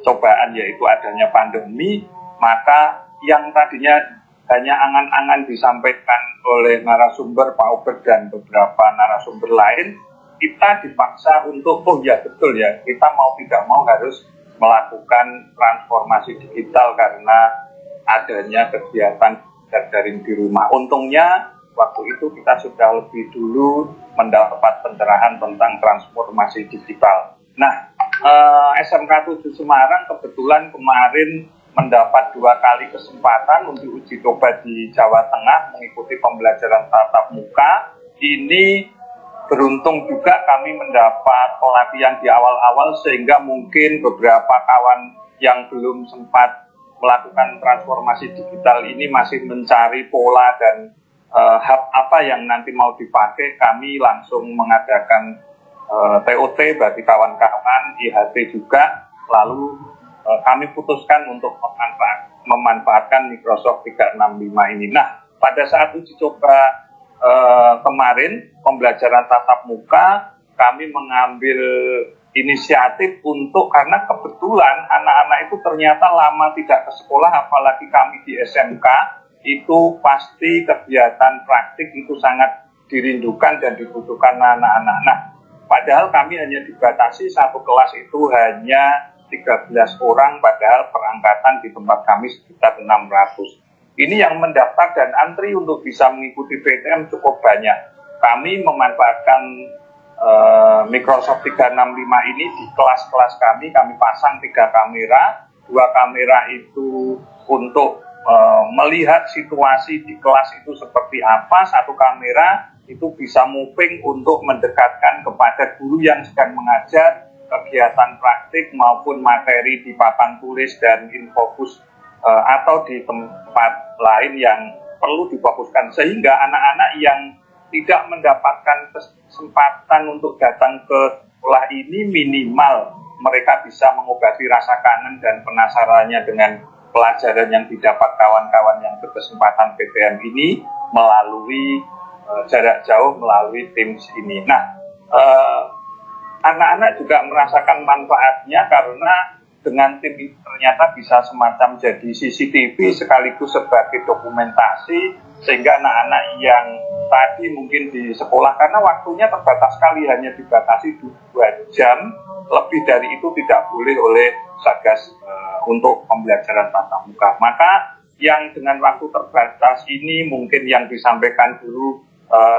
cobaan, yaitu adanya pandemi, maka yang tadinya hanya angan-angan disampaikan oleh narasumber Pak Obed dan beberapa narasumber lain, kita dipaksa untuk, oh ya betul ya, kita mau tidak mau harus melakukan transformasi digital karena adanya kegiatan daring di rumah. Untungnya waktu itu kita sudah lebih dulu mendapat pencerahan tentang transformasi digital. Nah, SMK 7 Semarang kebetulan kemarin mendapat 2 kali kesempatan untuk uji coba di Jawa Tengah mengikuti pembelajaran tatap muka. Ini beruntung juga kami mendapat pelatihan di awal-awal sehingga mungkin beberapa kawan yang belum sempat melakukan transformasi digital ini masih mencari pola dan hub apa yang nanti mau dipakai. Kami langsung mengadakan TOT bagi kawan-kawan, IHT juga, lalu kami putuskan untuk memanfaatkan Microsoft 365 ini. Nah, pada saat uji coba kemarin, pembelajaran tatap muka, kami mengambil inisiatif untuk, karena kebetulan anak-anak itu ternyata lama tidak ke sekolah, apalagi kami di SMK, itu pasti kegiatan praktik itu sangat dirindukan dan dibutuhkan anak-anak. Nah, padahal kami hanya dibatasi satu kelas itu hanya 13 orang, padahal perangkatan di tempat kami sekitar 600. Ini yang mendaftar dan antri untuk bisa mengikuti PTM cukup banyak. Kami memanfaatkan Microsoft 365 ini di kelas-kelas kami pasang 3 kamera, 2 kamera itu untuk melihat situasi di kelas itu seperti apa, 1 kamera itu bisa moving untuk mendekatkan kepada guru yang sedang mengajar kegiatan praktik maupun materi di papan tulis dan infokus atau di tempat lain yang perlu difokuskan, sehingga anak-anak yang tidak mendapatkan kesempatan untuk datang ke sekolah ini minimal mereka bisa mengobati rasa kangen dan penasarannya dengan pelajaran yang didapat kawan-kawan yang berkesempatan PTM ini melalui jarak jauh melalui Teams ini. Nah, anak-anak juga merasakan manfaatnya karena dengan tim ini ternyata bisa semacam jadi CCTV sekaligus sebagai dokumentasi, sehingga anak-anak yang tadi mungkin di sekolah karena waktunya terbatas sekali, hanya dibatasi 2 jam, lebih dari itu tidak boleh oleh Satgas untuk pembelajaran tatap muka. Maka yang dengan waktu terbatas ini mungkin yang disampaikan dulu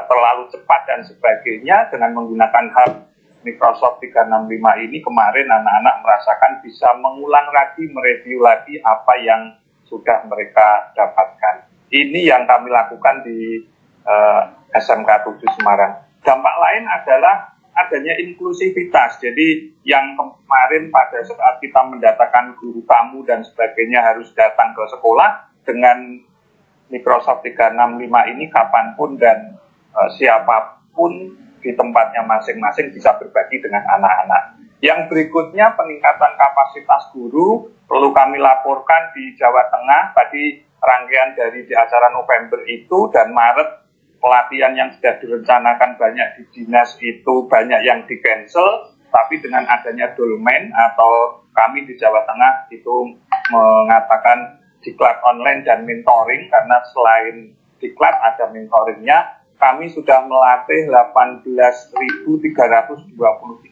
terlalu cepat dan sebagainya, dengan menggunakan hub Microsoft 365 ini kemarin anak-anak merasakan bisa mengulang lagi, mereview lagi apa yang sudah mereka dapatkan. Ini yang kami lakukan di SMK 7 Semarang. Dampak lain adalah adanya inklusivitas. Jadi yang kemarin pada saat kita mendatangkan guru tamu dan sebagainya harus datang ke sekolah, dengan Microsoft 365 ini kapanpun dan siapapun di tempatnya masing-masing bisa berbagi dengan anak-anak. Yang berikutnya peningkatan kapasitas guru perlu kami laporkan di Jawa Tengah. Tadi rangkaian dari di acara November itu dan Maret pelatihan yang sudah direncanakan banyak di dinas itu banyak yang di-cancel, tapi dengan adanya dolmen atau kami di Jawa Tengah itu mengatakan diklat online dan mentoring, karena selain diklat ada mentoringnya. Kami sudah melatih 18.323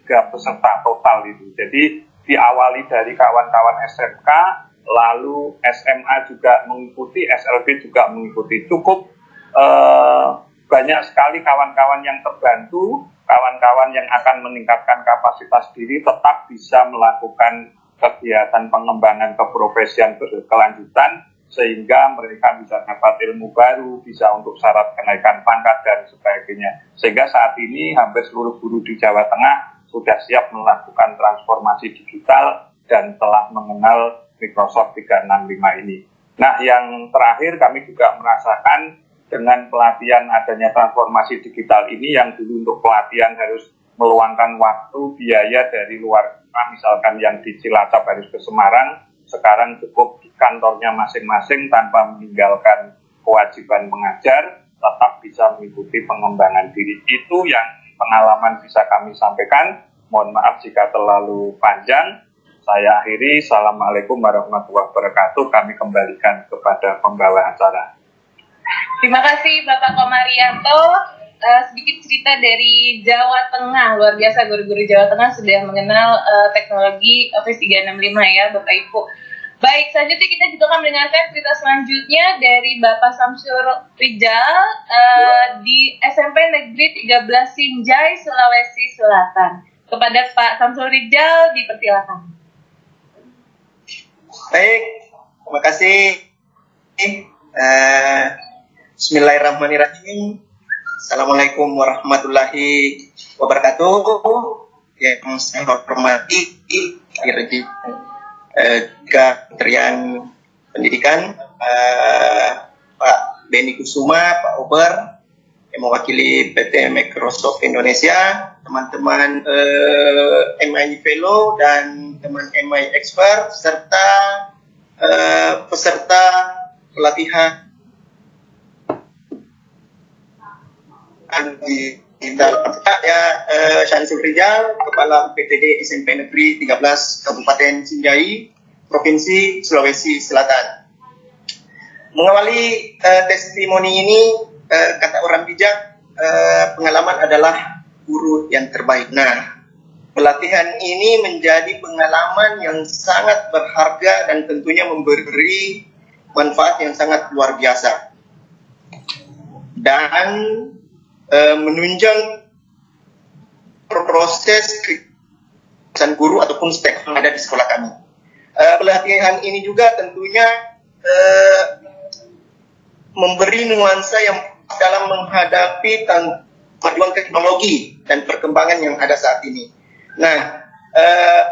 peserta total itu. Jadi diawali dari kawan-kawan SMK, lalu SMA juga mengikuti, SLB juga mengikuti. Cukup banyak sekali kawan-kawan yang terbantu, kawan-kawan yang akan meningkatkan kapasitas diri tetap bisa melakukan kegiatan pengembangan keprofesian berkelanjutan, sehingga mereka bisa dapat ilmu baru, bisa untuk syarat kenaikan pangkat dan sebagainya. Sehingga saat ini hampir seluruh guru di Jawa Tengah sudah siap melakukan transformasi digital dan telah mengenal Microsoft 365 ini. Nah, yang terakhir kami juga merasakan dengan pelatihan adanya transformasi digital ini, yang dulu untuk pelatihan harus meluangkan waktu, biaya dari luar, misalkan yang di Cilacap harus ke Semarang, sekarang cukup di kantornya masing-masing tanpa meninggalkan kewajiban mengajar, tetap bisa mengikuti pengembangan diri. Itu yang pengalaman bisa kami sampaikan. Mohon maaf jika terlalu panjang. Saya akhiri. Assalamualaikum warahmatullahi wabarakatuh. Kami kembalikan kepada pembawa acara. Terima kasih Bapak Komarianto. Sedikit cerita dari Jawa Tengah. Luar biasa, guru-guru Jawa Tengah sudah mengenal teknologi Office 365 ya Bapak Ibu. Baik, selanjutnya kita juga akan mendengarkan cerita selanjutnya dari Bapak Samsul Rijal di SMP Negeri 13 Sinjai, Sulawesi Selatan. Kepada Pak Samsul Rijal, dipersilakan. Baik, terima kasih. Bismillahirrahmanirrahim. Assalamualaikum warahmatullahi wabarakatuh. Yang saya hormati Kementerian Pendidikan, Pak Beni Kusuma, Pak Ober, yang mewakili PT Microsoft Indonesia, teman-teman MI Fellow dan teman MI Expert, serta peserta pelatihan saya Syamsul Rijal, Kepala PTD SMP Negeri 13 Kabupaten Sinjai, Provinsi Sulawesi Selatan. Mengawali testimoni ini, kata orang bijak, pengalaman adalah guru yang terbaik. Nah, pelatihan ini menjadi pengalaman yang sangat berharga dan tentunya memberi manfaat yang sangat luar biasa. Dan menunjang proses kesan guru ataupun staff yang ada di sekolah kami. Pelatihan ini juga tentunya memberi nuansa yang dalam menghadapi kemajuan teknologi dan perkembangan yang ada saat ini. Nah,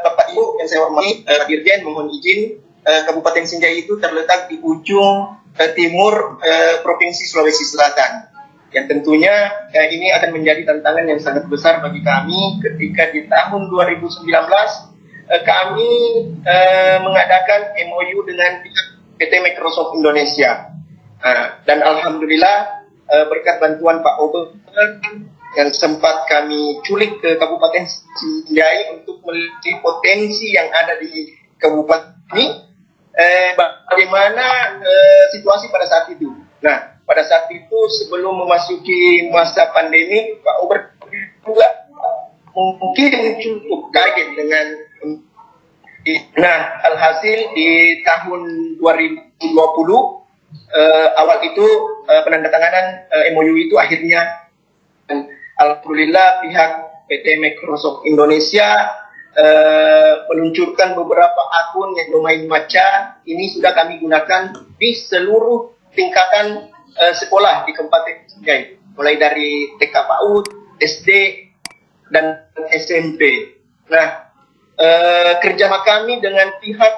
Bapak Ibu yang saya hormati, Dirjen mohon izin, Kabupaten Sinjai itu terletak di ujung timur Provinsi Sulawesi Selatan. Yang tentunya ini akan menjadi tantangan yang sangat besar bagi kami ketika di tahun 2019 kami mengadakan MOU dengan PT Microsoft Indonesia. Dan Alhamdulillah berkat bantuan Pak Obe yang sempat kami culik ke Kabupaten Sinjai untuk melihat potensi yang ada di kabupaten ini, bagaimana situasi pada saat itu. Nah, pada saat itu sebelum memasuki masa pandemi, Pak Ober juga mungkin cukup kaget dengan. Nah, alhasil di tahun 2020 awal itu penandatanganan MOU itu akhirnya, alhamdulillah pihak PT Microsoft Indonesia meluncurkan beberapa akun yang domain maca. Ini sudah kami gunakan di seluruh tingkatan sekolah di Kabupaten Sinjai, mulai dari TK PAUD, SD, dan SMP. Nah, kerjasama kami dengan pihak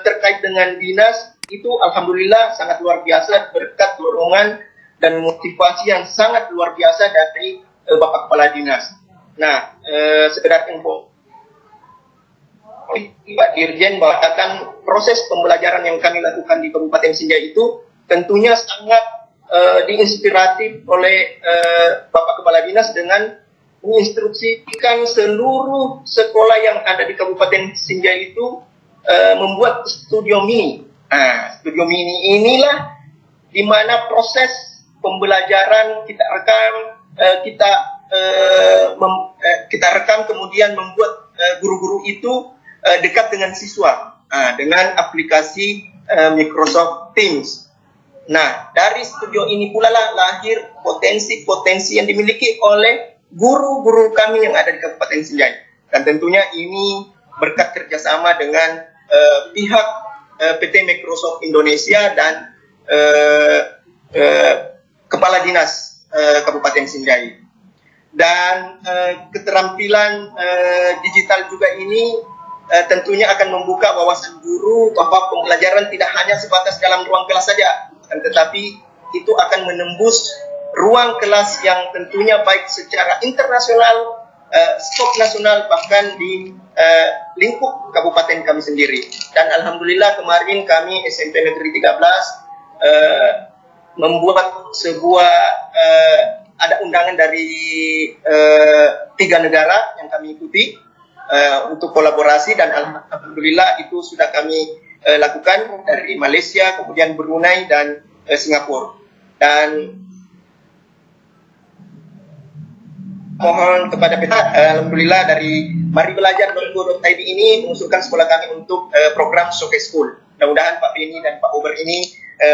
terkait dengan dinas itu alhamdulillah sangat luar biasa berkat dorongan dan motivasi yang sangat luar biasa dari Bapak Kepala Dinas. Nah, sekedar info, Pak Dirjen bahkan proses pembelajaran yang kami lakukan di Kabupaten Sinjai itu tentunya sangat diinspiratif oleh Bapak Kepala Dinas dengan menginstruksikan seluruh sekolah yang ada di Kabupaten Sinjai itu membuat studio mini. Nah, studio mini inilah di mana proses pembelajaran kita rekam kemudian membuat guru-guru itu dekat dengan siswa dengan aplikasi Microsoft Teams. Nah, dari studio ini pula lah lahir potensi-potensi yang dimiliki oleh guru-guru kami yang ada di Kabupaten Sinjai. Dan tentunya ini berkat kerjasama dengan pihak PT Microsoft Indonesia dan Kepala Dinas Kabupaten Sinjai. Dan keterampilan digital juga ini tentunya akan membuka wawasan guru bahwa pembelajaran tidak hanya sebatas dalam ruang kelas saja, tetapi itu akan menembus ruang kelas yang tentunya baik secara internasional, skop nasional, bahkan di lingkup kabupaten kami sendiri. Dan alhamdulillah kemarin kami SMP Negeri 13 membuat sebuah ada undangan dari 3 negara yang kami ikuti untuk kolaborasi, dan alhamdulillah itu sudah kami lakukan dari Malaysia, kemudian Brunei dan Singapura. Dan mohon kepada pihak alhamdulillah dari maribelajar.go.id ini mengusulkan sekolah kami untuk program Showcase School. Mudah-mudahan Pak Beni dan Pak Ober ini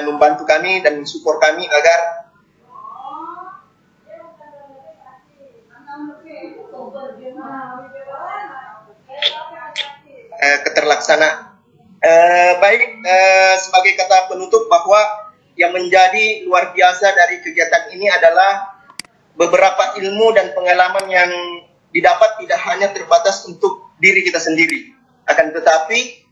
membantu kami dan mensupport kami agar keterlaksana. Sebagai kata penutup bahwa yang menjadi luar biasa dari kegiatan ini adalah beberapa ilmu dan pengalaman yang didapat tidak hanya terbatas untuk diri kita sendiri, akan tetapi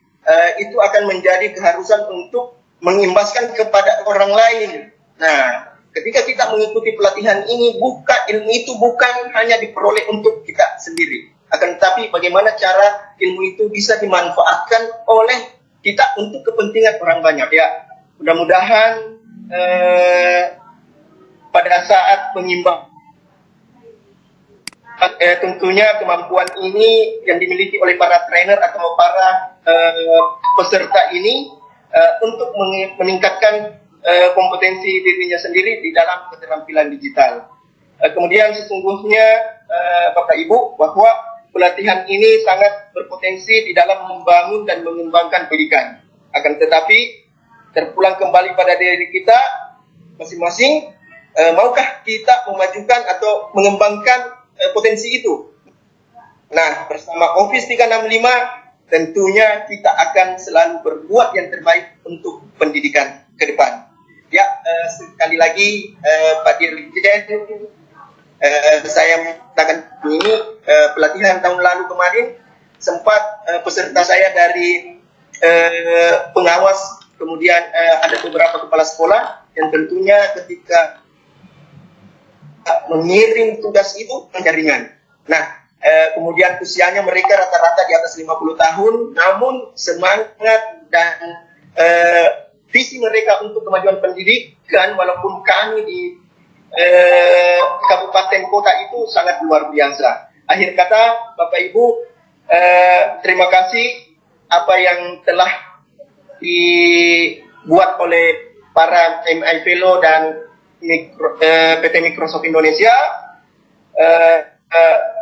itu akan menjadi keharusan untuk mengimbaskan kepada orang lain. Nah, ketika kita mengikuti pelatihan ini, ilmu itu bukan hanya diperoleh untuk kita sendiri, akan tetapi bagaimana cara ilmu itu bisa dimanfaatkan oleh kita untuk kepentingan orang banyak. Ya, mudah-mudahan pada saat mengimbang tentunya kemampuan ini yang dimiliki oleh para trainer atau para peserta ini untuk meningkatkan kompetensi dirinya sendiri di dalam keterampilan digital. Kemudian sesungguhnya Bapak Ibu bahwa pelatihan ini sangat berpotensi di dalam membangun dan mengembangkan pendidikan. Akan tetapi terpulang kembali pada diri kita masing-masing, maukah kita memajukan atau mengembangkan potensi itu. Nah, bersama Office 365 tentunya kita akan selalu berbuat yang terbaik untuk pendidikan ke depan. Ya, sekali lagi Pak Dirjen, saya mengatakan ini pelatihan tahun lalu kemarin sempat peserta saya dari pengawas, kemudian ada beberapa kepala sekolah yang tentunya ketika mengirim tugas itu penjaringan. Nah, kemudian usianya mereka rata-rata di atas 50 tahun, namun semangat dan visi mereka untuk kemajuan pendidikan walaupun kami di kabupaten kota itu sangat luar biasa. Akhir kata, Bapak Ibu, terima kasih apa yang telah dibuat oleh para MI Fellow dan PT Microsoft Indonesia.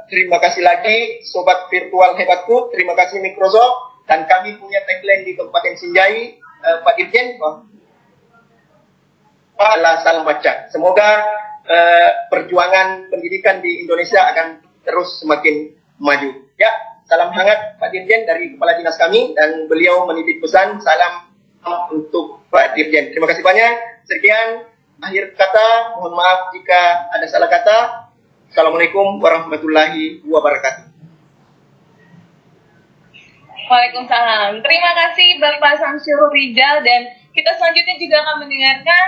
Terima kasih lagi Sobat Virtual Hebatku, terima kasih Microsoft, dan kami punya tagline di Kabupaten Sinjai, Pak Dirjen, adalah salam baca. Semoga perjuangan pendidikan di Indonesia akan terus semakin maju. Ya, salam hangat Pak Dirjen dari Kepala Dinas kami, dan beliau menitip pesan salam untuk Pak Dirjen. Terima kasih banyak. Sekian. Akhir kata, mohon maaf jika ada salah kata. Assalamualaikum warahmatullahi wabarakatuh. Waalaikumsalam. Terima kasih Bapak Samsyurul Rijal, dan kita selanjutnya juga akan mendengarkan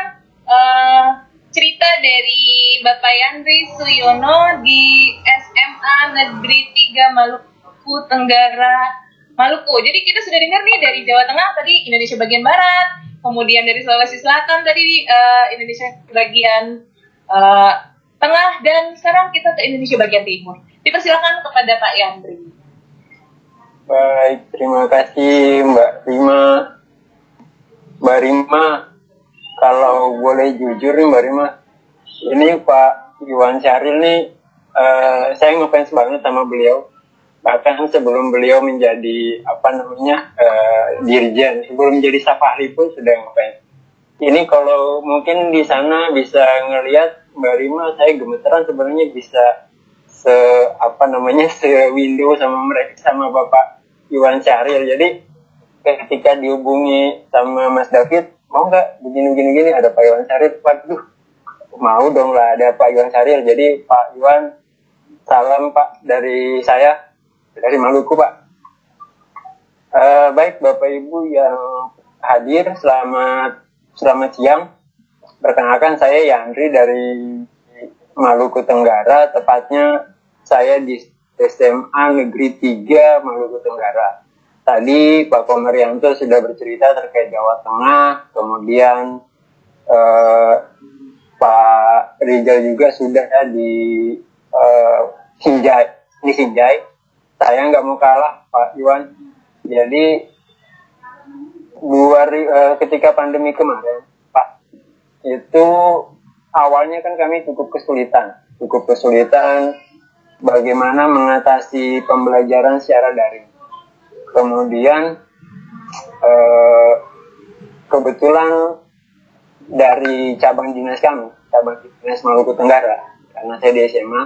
cerita dari Bapak Yandri Suyono di SMA Negeri 3 Maluku Tenggara, Maluku. Jadi kita sudah dengar nih dari Jawa Tengah tadi, Indonesia bagian Barat, kemudian dari Sulawesi Selatan tadi Indonesia bagian Tengah, dan sekarang kita ke Indonesia bagian Timur. Dipersilakan kepada Pak Yandri. Baik, terima kasih Mbak Rima. Mbak Rima, kalau boleh jujur nih Mbak Rima, ini Pak Iwan Syahril nih, saya ngefans banget sama beliau. Bahkan sebelum beliau menjadi dirjen, sebelum menjadi staf ahli pun sudah ngefans. Ini kalau mungkin di sana bisa ngelihat Mbak Rima, saya gemeteran sebenarnya bisa se-window sama Bapak Iwan Syahril. Jadi ketika dihubungi sama Mas David, mau nggak begini ada Pak Iwan Syahril, waduh mau dong lah, ada Pak Iwan Syahril. Jadi Pak Iwan, salam Pak dari saya, dari Maluku Pak. Baik Bapak Ibu yang hadir, selamat siang. Perkenalkan, saya Yandri dari Maluku Tenggara, tepatnya saya di SMA Negeri 3 Maluku Tenggara. Tadi Pak Komarianto sudah bercerita terkait Jawa Tengah, kemudian Pak Rijal juga sudah di Sinjai. Saya nggak mau kalah Pak Iwan. Jadi ketika pandemi kemarin, Pak, itu awalnya kan kami cukup kesulitan bagaimana mengatasi pembelajaran secara daring. Kemudian kebetulan dari cabang dinas Maluku Tenggara, karena saya di SMA,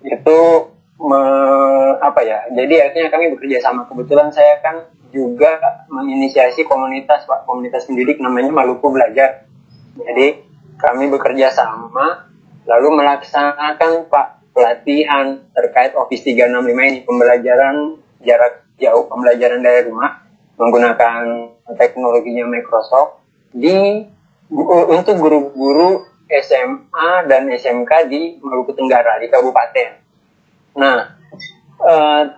itu jadi akhirnya kami bekerja sama. Kebetulan saya kan juga menginisiasi komunitas pendidik namanya Maluku Belajar. Jadi kami bekerja sama, lalu melaksanakan pelatihan terkait Office 365 ini, pembelajaran jarak jauh, pembelajaran dari rumah menggunakan teknologinya Microsoft untuk guru-guru SMA dan SMK di Maluku Tenggara, di kabupaten. Nah,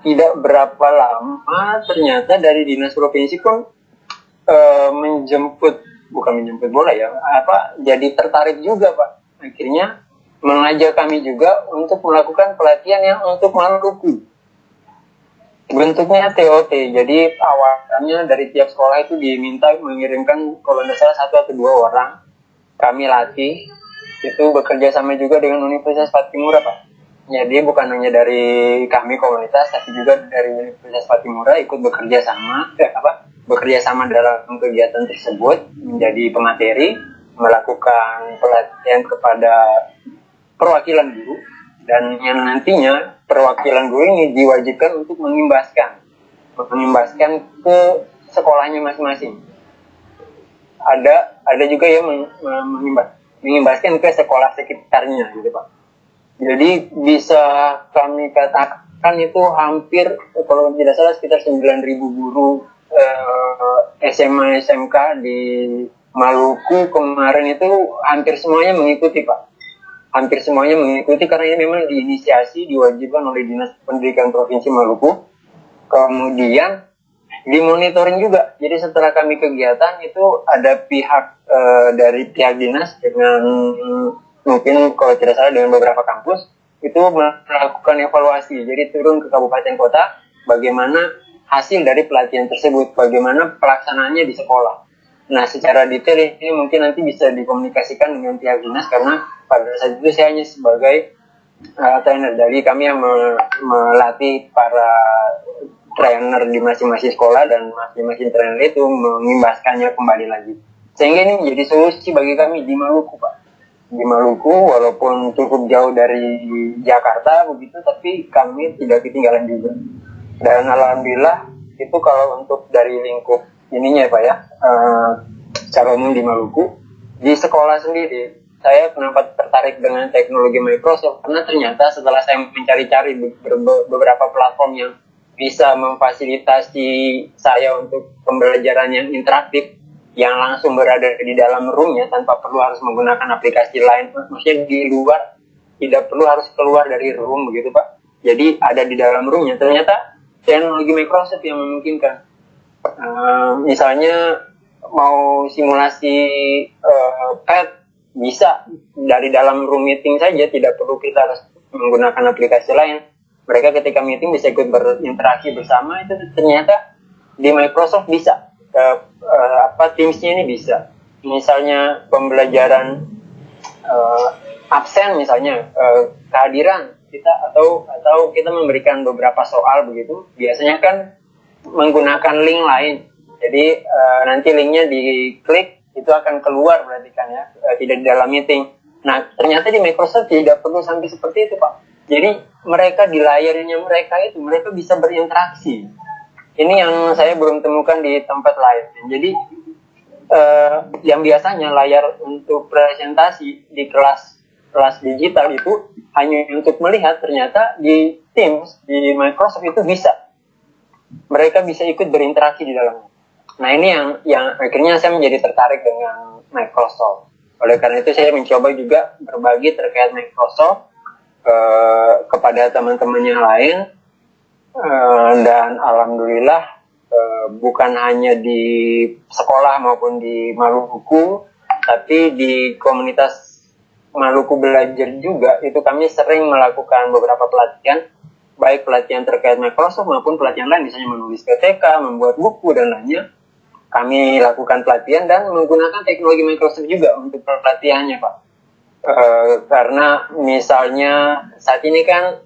tidak berapa lama ternyata dari dinas provinsi pun jadi tertarik juga Pak. Akhirnya mengajak kami juga untuk melakukan pelatihan yang untuk Maluku. Bentuknya TOT, jadi awalnya dari tiap sekolah itu diminta mengirimkan kalau tidak salah 1 atau 2 orang. Kami latih, itu bekerja sama juga dengan Universitas Patimura Pak. Jadi bukan hanya dari kami komunitas, tapi juga dari Universitas Patimura ikut bekerja sama dalam kegiatan tersebut, menjadi pemateri, melakukan pelatihan kepada perwakilan guru, dan yang nantinya perwakilan guru ini diwajibkan untuk mengimbaskan ke sekolahnya masing-masing. Ada juga yang mengimbaskan ke sekolah sekitarnya gitu Pak. Jadi bisa kami katakan itu hampir, kalau tidak salah sekitar 9.000 guru SMA SMK di Maluku kemarin itu hampir semuanya mengikuti Pak. Hampir semuanya mengikuti karena ini memang diinisiasi, diwajibkan oleh Dinas Pendidikan Provinsi Maluku. Kemudian dimonitoring juga. Jadi setelah kami kegiatan itu ada pihak dari pihak dinas dengan mungkin kalau tidak salah dengan beberapa kampus itu melakukan evaluasi. Jadi turun ke kabupaten kota bagaimana hasil dari pelatihan tersebut, bagaimana pelaksanaannya di sekolah. Nah, secara detail ini mungkin nanti bisa dikomunikasikan dengan pihak dinas karena pada saat itu saya hanya sebagai trainer. Jadi kami yang melatih para trainer di masing-masing sekolah dan masing-masing trainer itu mengimbaskannya kembali lagi. Sehingga ini menjadi solusi bagi kami di Maluku, Pak. Di Maluku walaupun cukup jauh dari Jakarta begitu, tapi kami tidak ketinggalan juga. Dan alhamdulillah itu kalau untuk dari lingkup ininya Pak ya, secara umum di Maluku, di sekolah sendiri saya kenapa tertarik dengan teknologi Microsoft, karena ternyata setelah saya mencari-cari beberapa platform yang bisa memfasilitasi saya untuk pembelajaran yang interaktif, yang langsung berada di dalam roomnya tanpa perlu harus menggunakan aplikasi lain, maksudnya di luar, tidak perlu harus keluar dari room begitu Pak. Jadi ada di dalam roomnya, ternyata teknologi Microsoft yang memungkinkan. Misalnya mau simulasi pet, bisa dari dalam room meeting saja, tidak perlu kita harus menggunakan aplikasi lain. Mereka ketika meeting bisa ikut berinteraksi bersama, itu ternyata di Microsoft bisa. Teams-nya ini bisa. Misalnya pembelajaran absen, misalnya kehadiran kita atau kita memberikan beberapa soal begitu, biasanya kan menggunakan link lain. Jadi nanti linknya diklik, itu akan keluar berarti kan ya, tidak di dalam meeting. Nah, ternyata di Microsoft tidak perlu sampai seperti itu Pak. Jadi mereka di layarnya mereka bisa berinteraksi. Ini yang saya belum temukan di tempat lain. Jadi yang biasanya layar untuk presentasi di kelas digital itu hanya untuk melihat, ternyata di Teams, di Microsoft itu bisa. Mereka bisa ikut berinteraksi di dalamnya. Nah, ini yang akhirnya saya menjadi tertarik dengan Microsoft. Oleh karena itu saya mencoba juga berbagi terkait Microsoft kepada teman-teman yang lain, dan alhamdulillah bukan hanya di sekolah maupun di Maluku, tapi di komunitas Maluku Belajar juga itu kami sering melakukan beberapa pelatihan, baik pelatihan terkait Microsoft maupun pelatihan lain, misalnya menulis PTK, membuat buku dan lainnya. Kami lakukan pelatihan dan menggunakan teknologi Microsoft juga untuk pelatihannya Pak. Karena misalnya saat ini kan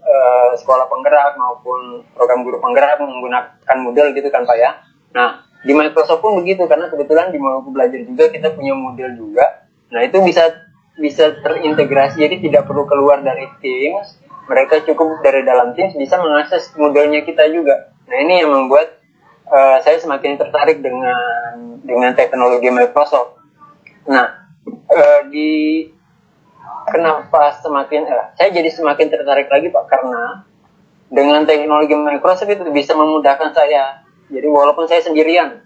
sekolah penggerak maupun program guru penggerak menggunakan Moodle gitu kan Pak ya. Nah, di Microsoft pun begitu, karena kebetulan di Maluku Belajar juga kita punya Moodle juga. Nah, itu bisa terintegrasi, jadi tidak perlu keluar dari Teams. Mereka cukup dari dalam Teams bisa mengakses Moodle-nya kita juga. Nah, ini yang membuat saya semakin tertarik dengan teknologi Microsoft. Nah, kenapa saya jadi semakin tertarik lagi Pak, karena dengan teknologi Microsoft itu bisa memudahkan saya. Jadi walaupun saya sendirian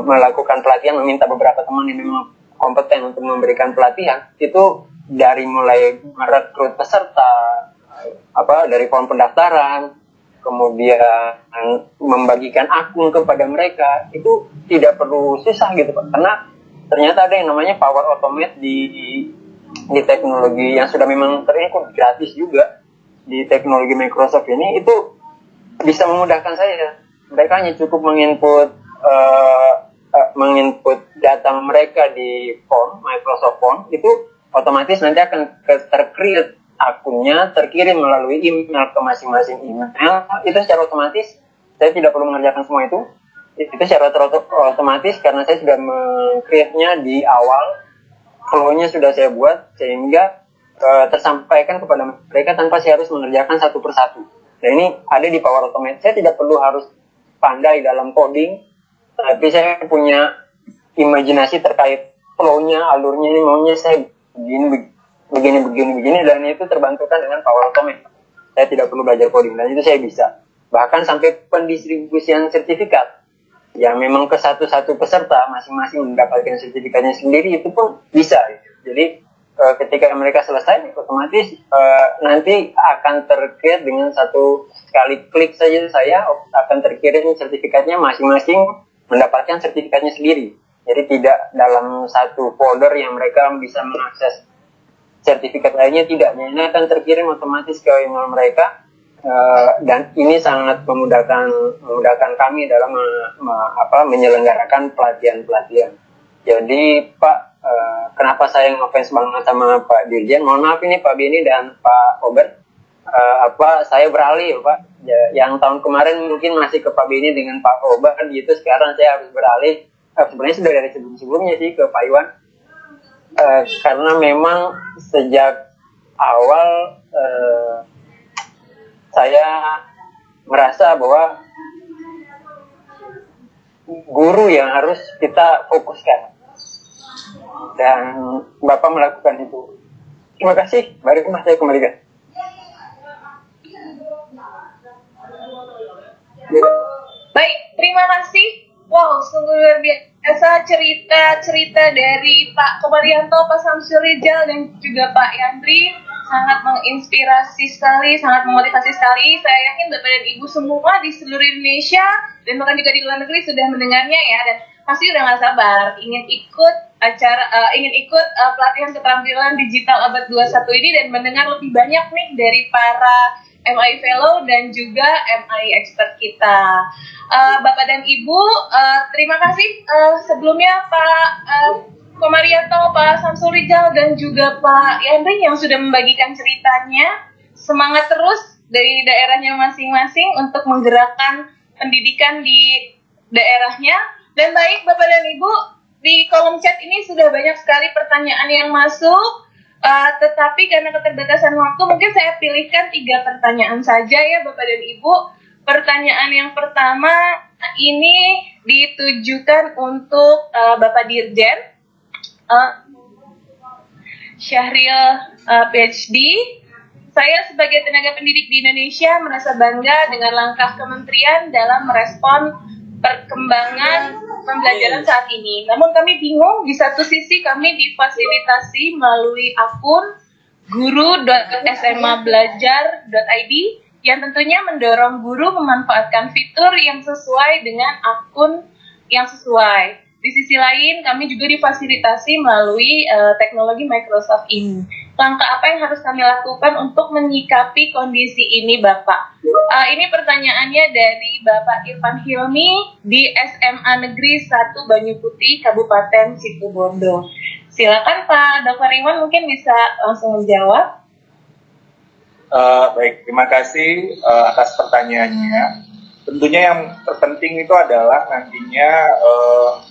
melakukan pelatihan, meminta beberapa teman yang memang kompeten untuk memberikan pelatihan, itu dari mulai merekrut peserta, dari form pendaftaran, kemudian membagikan akun kepada mereka, itu tidak perlu susah gitu Pak, karena ternyata ada yang namanya Power Automate di teknologi yang sudah memang terinclude gratis juga di teknologi Microsoft ini, itu bisa memudahkan saya. Mereka hanya cukup menginput data mereka di form Microsoft Form, itu otomatis nanti akan tercreate akunnya, terkirim melalui email ke masing-masing email. Itu secara otomatis, saya tidak perlu mengerjakan semua itu secara otomatis, karena saya sudah meng-create-nya di awal, flow-nya sudah saya buat, sehingga tersampaikan kepada mereka tanpa saya harus mengerjakan satu persatu. Nah, ini ada di Power Automate. Saya tidak perlu harus pandai dalam coding, tapi saya punya imajinasi terkait flow-nya, alurnya, ini maunya saya begini, dan itu terbantukan dengan Power Automate. Saya tidak perlu belajar coding, dan itu saya bisa. Bahkan sampai pendistribusian sertifikat, yang memang ke satu-satu peserta masing-masing mendapatkan sertifikatnya sendiri, itu pun bisa. Jadi ketika mereka selesai, otomatis nanti akan terkirim dengan satu kali klik saja, saya akan terkirim sertifikatnya, masing-masing mendapatkan sertifikatnya sendiri. Jadi tidak dalam satu folder yang mereka bisa mengakses sertifikat lainnya, tidak. Ini akan terkirim otomatis ke email mereka, dan ini sangat memudahkan kami dalam menyelenggarakan pelatihan-pelatihan. Jadi Pak, kenapa saya ngefans banget sama Pak Dirjen? Mohon maaf ini Pak Beni dan Pak Obert, saya beralih Pak. Yang tahun kemarin mungkin masih ke Pak Beni dengan Pak Obert, gitu. Sekarang saya harus beralih. Sebenarnya sudah dari sebelum-sebelumnya sih ke Pak Iwan. Karena memang sejak awal saya merasa bahwa guru yang harus kita fokuskan. dan Bapak melakukan itu. Terima kasih. Baru saya kembalikan. Baik, terima kasih. Wow, sungguh luar biasa cerita dari Pak Komarianto, Pak Samsul Rijal, dan juga Pak Yandri. Sangat menginspirasi sekali, sangat memotivasi sekali. Saya yakin Bapak dan Ibu semua di seluruh Indonesia dan bahkan juga di luar negeri sudah mendengarnya ya, dan pasti udah nggak sabar ingin ikut pelatihan keterampilan digital abad 21 ini dan mendengar lebih banyak nih dari para MI Fellow dan juga MI Expert kita. Bapak dan Ibu, terima kasih sebelumnya Pak Komarianto, Pak Samsul Rijal, dan juga Pak Yandri yang sudah membagikan ceritanya. Semangat terus dari daerahnya masing-masing untuk menggerakkan pendidikan di daerahnya. Dan baik Bapak dan Ibu, di kolom chat ini sudah banyak sekali pertanyaan yang masuk, tetapi karena keterbatasan waktu mungkin saya pilihkan 3 pertanyaan saja ya Bapak dan Ibu. Pertanyaan yang pertama ini ditujukan untuk Bapak Dirjen Syahril PhD. Saya sebagai tenaga pendidik di Indonesia merasa bangga dengan langkah kementerian dalam merespon perkembangan pembelajaran saat ini. Namun kami bingung, di satu sisi kami difasilitasi melalui akun guru.smabelajar.id yang tentunya mendorong guru memanfaatkan fitur yang sesuai dengan akun yang sesuai. Di sisi lain, kami juga difasilitasi melalui teknologi Microsoft ini. Langkah apa yang harus kami lakukan untuk menyikapi kondisi ini, Bapak? Ini pertanyaannya dari Bapak Irfan Hilmi di SMA Negeri 1 Banyu Putih, Kabupaten Situbondo. Silakan Pak Dr. Iwan mungkin bisa langsung menjawab. Baik, terima kasih atas pertanyaannya. Tentunya yang terpenting itu adalah nantinya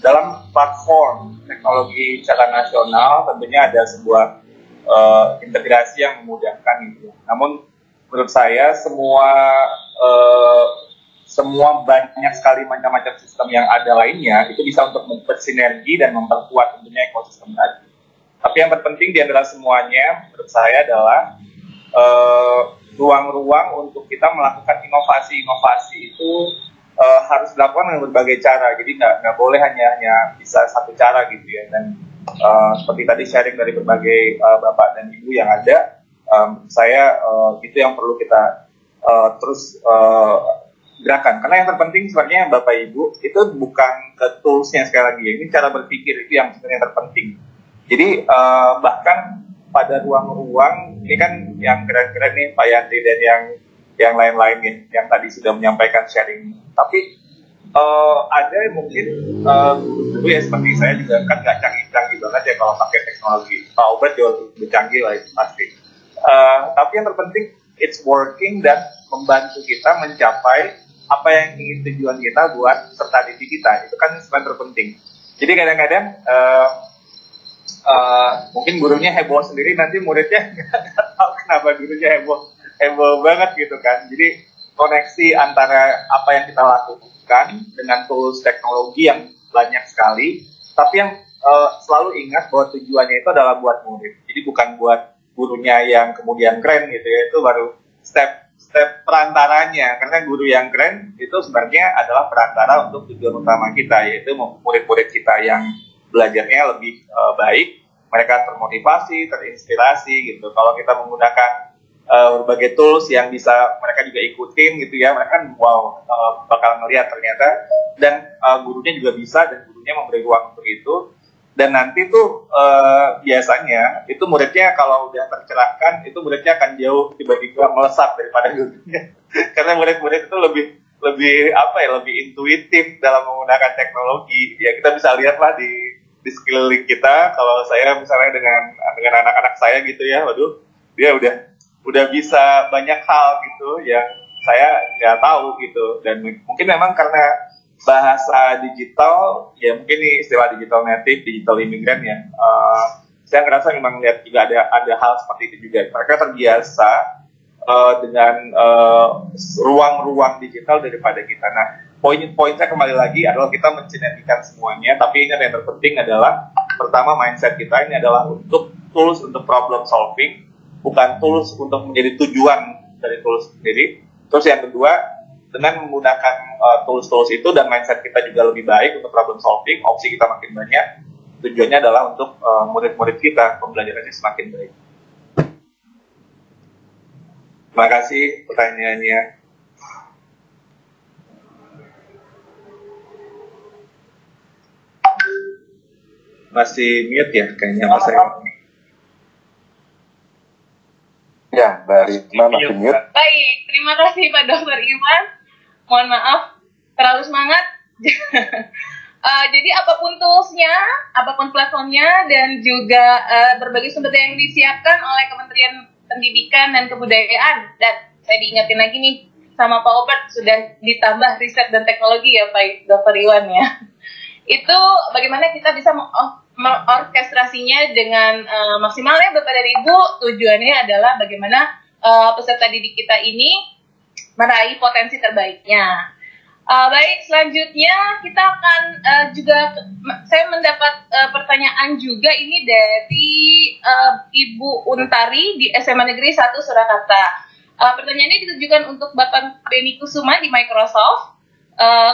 dalam platform teknologi secara nasional tentunya ada sebuah integrasi yang memudahkan itu. Namun menurut saya semua banyak sekali macam-macam sistem yang ada lainnya itu bisa untuk bersinergi dan memperkuat tentunya ekosistem tadi. Tapi yang terpenting di antara semuanya menurut saya adalah ruang-ruang untuk kita melakukan inovasi-inovasi itu harus dilakukan dengan berbagai cara. Jadi nggak boleh hanya bisa satu cara gitu ya. Dan seperti tadi sharing dari berbagai bapak dan ibu yang ada, saya itu yang perlu kita terus gerakan. Karena yang terpenting sebenarnya bapak ibu itu bukan ke toolsnya sekali lagi. Ini cara berpikir itu yang sebenarnya terpenting. Jadi bahkan pada ruang-ruang ini kan yang keren-keren nih Pak Yandri dan yang lain-lainnya yang tadi sudah menyampaikan sharing. Tapi ada mungkin guru ya seperti saya juga kan nggak canggih-canggih banget ya kalau pakai teknologi. Pak Obed jauh lebih canggih lah itu pasti. Tapi yang terpenting it's working dan membantu kita mencapai apa yang ingin tujuan kita buat serta didik kita. Itu kan sebenarnya terpenting. Jadi kadang-kadang mungkin gurunya heboh sendiri, nanti muridnya nggak tahu kenapa gurunya heboh banget gitu kan. Jadi koneksi antara apa yang kita lakukan dengan tools teknologi yang banyak sekali, tapi yang selalu ingat bahwa tujuannya itu adalah buat murid. Jadi bukan buat gurunya yang kemudian keren gitu ya, itu baru step perantaranya. Karena guru yang keren itu sebenarnya adalah perantara untuk tujuan utama kita, yaitu murid-murid kita yang belajarnya lebih baik, mereka termotivasi, terinspirasi gitu. Kalau kita menggunakan berbagai tools yang bisa mereka juga ikutin gitu ya, mereka kan bakal melihat ternyata, dan gurunya juga bisa, dan gurunya memberi ruang untuk itu. Dan nanti tuh biasanya itu muridnya kalau udah tercerahkan, itu muridnya akan jauh tiba-tiba melesat daripada gurunya. Karena murid-murid itu lebih intuitif dalam menggunakan teknologi. Ya kita bisa lihatlah di sekeliling kita. Kalau saya misalnya dengan anak-anak saya gitu ya, waduh, dia udah bisa banyak hal gitu yang saya nggak tahu gitu. Dan mungkin memang karena bahasa digital, ya mungkin ini istilah digital native, digital immigrant ya. Saya ngerasa memang lihat juga ada hal seperti itu juga. Mereka terbiasa dengan ruang-ruang digital daripada kita. Nah, poin saya kembali lagi adalah kita mensinergikan semuanya, tapi ini yang terpenting adalah Pertama, mindset kita ini adalah untuk tools untuk problem solving, bukan tools untuk menjadi tujuan dari tools sendiri. Terus yang kedua, dengan menggunakan tools-tools itu dan mindset kita juga lebih baik untuk problem solving, opsi kita makin banyak. Tujuannya adalah untuk murid-murid kita pembelajarannya semakin baik. Terima kasih pertanyaannya. Masih mute ya kayaknya Mas Rima. Ya, Mbak Rima masih mute. Baik, terima kasih Pak Dr. Iwan. Mohon maaf, terlalu semangat. Jadi apapun toolsnya, apapun platformnya, dan juga berbagai sumber daya yang disiapkan oleh Kementerian Pendidikan dan Kebudayaan. Dan saya diingatin lagi nih sama Pak Obert, sudah ditambah riset dan teknologi ya Pak Dr. Iwan ya. Itu bagaimana kita bisa mengorkestrasinya dengan maksimal ya Bapak dan Ibu. Tujuannya adalah bagaimana peserta didik kita ini meraih potensi terbaiknya. Baik, selanjutnya kita akan saya mendapat pertanyaan juga ini dari Ibu Untari di SMA Negeri 1 Surakarta. Pertanyaan ini ditujukan untuk Bapak Beni Kusuma di Microsoft.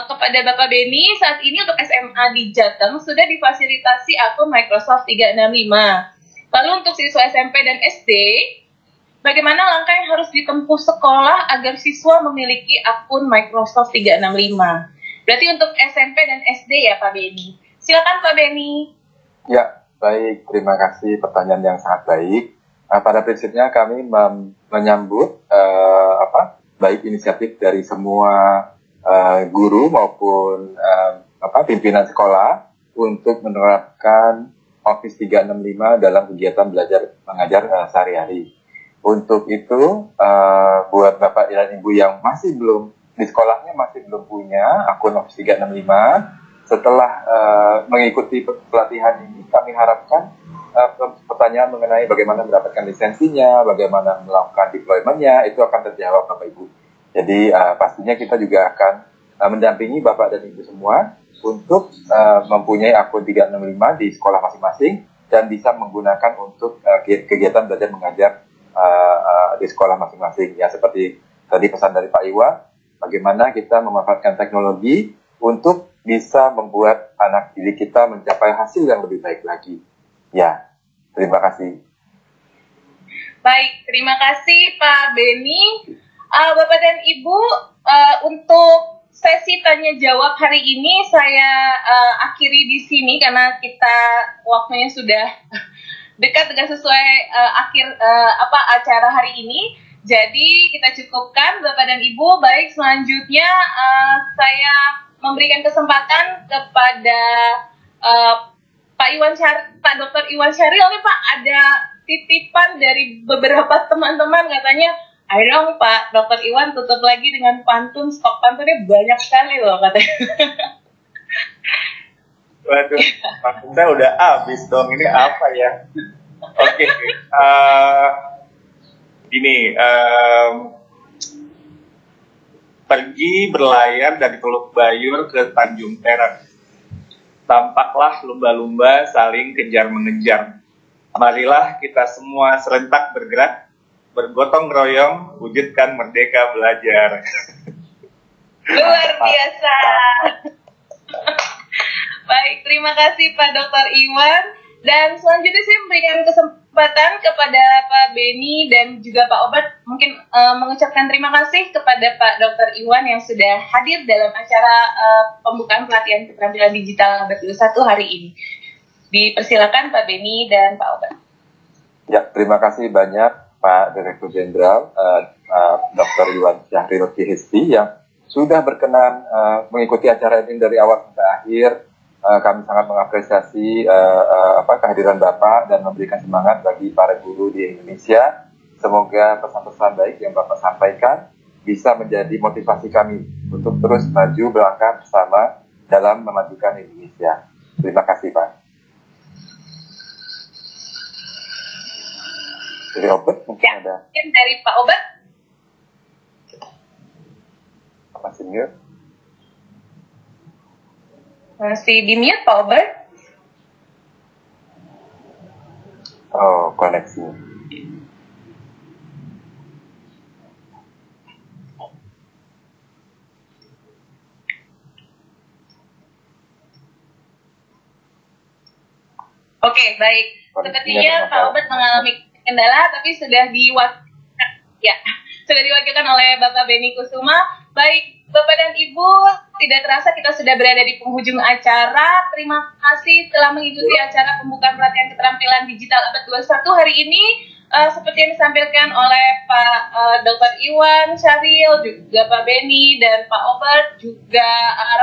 Kepada Bapak Beni, saat ini untuk SMA di Jateng sudah difasilitasi akun Microsoft 365. Lalu untuk siswa SMP dan SD, bagaimana langkah yang harus ditempuh sekolah agar siswa memiliki akun Microsoft 365? Berarti untuk SMP dan SD ya Pak Beni. Silakan Pak Beni. Ya, baik. Terima kasih pertanyaan yang sangat baik. Pada prinsipnya kami menyambut baik inisiatif dari semua guru maupun pimpinan sekolah untuk menerapkan Office 365 dalam kegiatan belajar mengajar sehari-hari. Untuk itu, buat Bapak dan Ibu yang masih belum di sekolahnya masih belum punya akun Office 365, setelah mengikuti pelatihan ini, kami harapkan pertanyaan mengenai bagaimana mendapatkan lisensinya, bagaimana melakukan deployment-nya, itu akan terjawab Bapak Ibu. Jadi pastinya kita juga akan mendampingi Bapak dan Ibu semua untuk mempunyai akun 365 di sekolah masing-masing dan bisa menggunakan untuk kegiatan belajar mengajar di sekolah masing-masing. Ya, seperti tadi pesan dari Pak Iwan, bagaimana kita memanfaatkan teknologi untuk bisa membuat anak didik kita mencapai hasil yang lebih baik lagi. Ya, terima kasih. Baik, terima kasih Pak Beni. Bapak dan Ibu, untuk sesi tanya jawab hari ini saya akhiri di sini karena kita waktunya sudah dekat dengan sesuai akhir acara hari ini. Jadi kita cukupkan Bapak dan Ibu. Baik, selanjutnya saya memberikan kesempatan kepada Pak Dr. Iwan Syahril nih Pak, ada titipan dari beberapa teman-teman katanya, ayo dong Pak Dr. Iwan tutup lagi dengan pantun, stok pantunnya banyak sekali loh katanya. Waduh, pantunnya udah habis dong, ini apa ya? Oke, gini, pergi berlayar dari Teluk Bayur ke Tanjung Perak. Tampaklah lumba-lumba saling kejar-mengejar. Marilah kita semua serentak bergerak, bergotong royong, wujudkan merdeka belajar. Luar biasa. Baik, terima kasih Pak Dr. Iwan. Dan selanjutnya saya memberikan kesempatan kepada Pak Beni dan juga Pak Obert mungkin mengucapkan terima kasih kepada Pak Dr. Iwan yang sudah hadir dalam acara pembukaan pelatihan keterampilan digital abad 21 hari ini. Dipersilakan Pak Beni dan Pak Obert. Ya, terima kasih banyak Pak Direktur Jenderal Dr. Iwan Syahril PhD yang sudah berkenan mengikuti acara ini dari awal sampai akhir. Kami sangat mengapresiasi kehadiran Bapak dan memberikan semangat bagi para guru di Indonesia. Semoga pesan-pesan baik yang Bapak sampaikan bisa menjadi motivasi kami untuk terus maju melangkah bersama dalam memajukan Indonesia. Terima kasih Pak. Dari Obert mungkin ada. Dari Pak Obert. Masih mute. Masih di mute Pak Obert. koneksinya. Oke, baik. Sepertinya Pak Obed mengalami kendala, tapi sudah diwakilkan oleh Bapak Beni Kusuma. Baik, Bapak dan Ibu, tidak terasa kita sudah berada di penghujung acara. Terima kasih telah mengikuti acara pembukaan pelatihan keterampilan digital abad 21 hari ini. Seperti yang disampaikan oleh Pak Dr. Iwan, Syaril, juga Pak Beni, dan Pak Obed, juga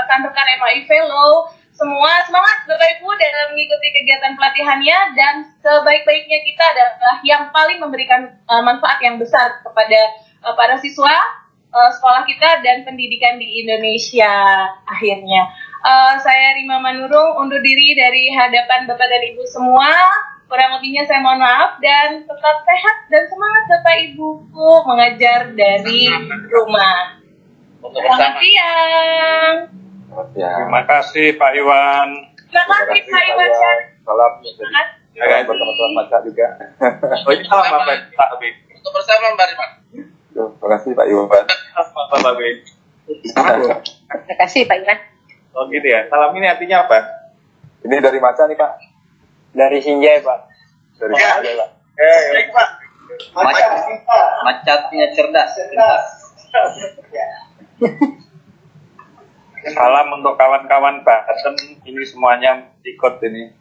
rekan-rekan MAI Fellow. Semua semangat Bapak Ibu dalam mengikuti kegiatan pelatihannya, dan sebaik-baiknya kita adalah yang paling memberikan manfaat yang besar kepada para siswa sekolah kita dan pendidikan di Indonesia akhirnya. Saya Rima Manurung undur diri dari hadapan Bapak dan Ibu semua. Kurang lebihnya saya mohon maaf, dan tetap sehat dan semangat Bapak Ibu mengajar dari rumah. Selamat siang. Terima kasih Pak Iwan. Terima kasih Pak Iwan. Salam buat teman-teman Maca juga. Oh, ini salam Pak Abi. Untuk bersama Mbak Rima. Terima kasih Pak Iwan. Pak Abi. Terima kasih Pak Iwan. Oh gitu ya. Salam ini artinya apa? Ini dari Maca nih Pak. Dari Sinjai, Pak. Dari Sinjai Pak. Pak. Macatnya cerdas. Salam untuk kawan-kawan Banten, ini semuanya ikut ini.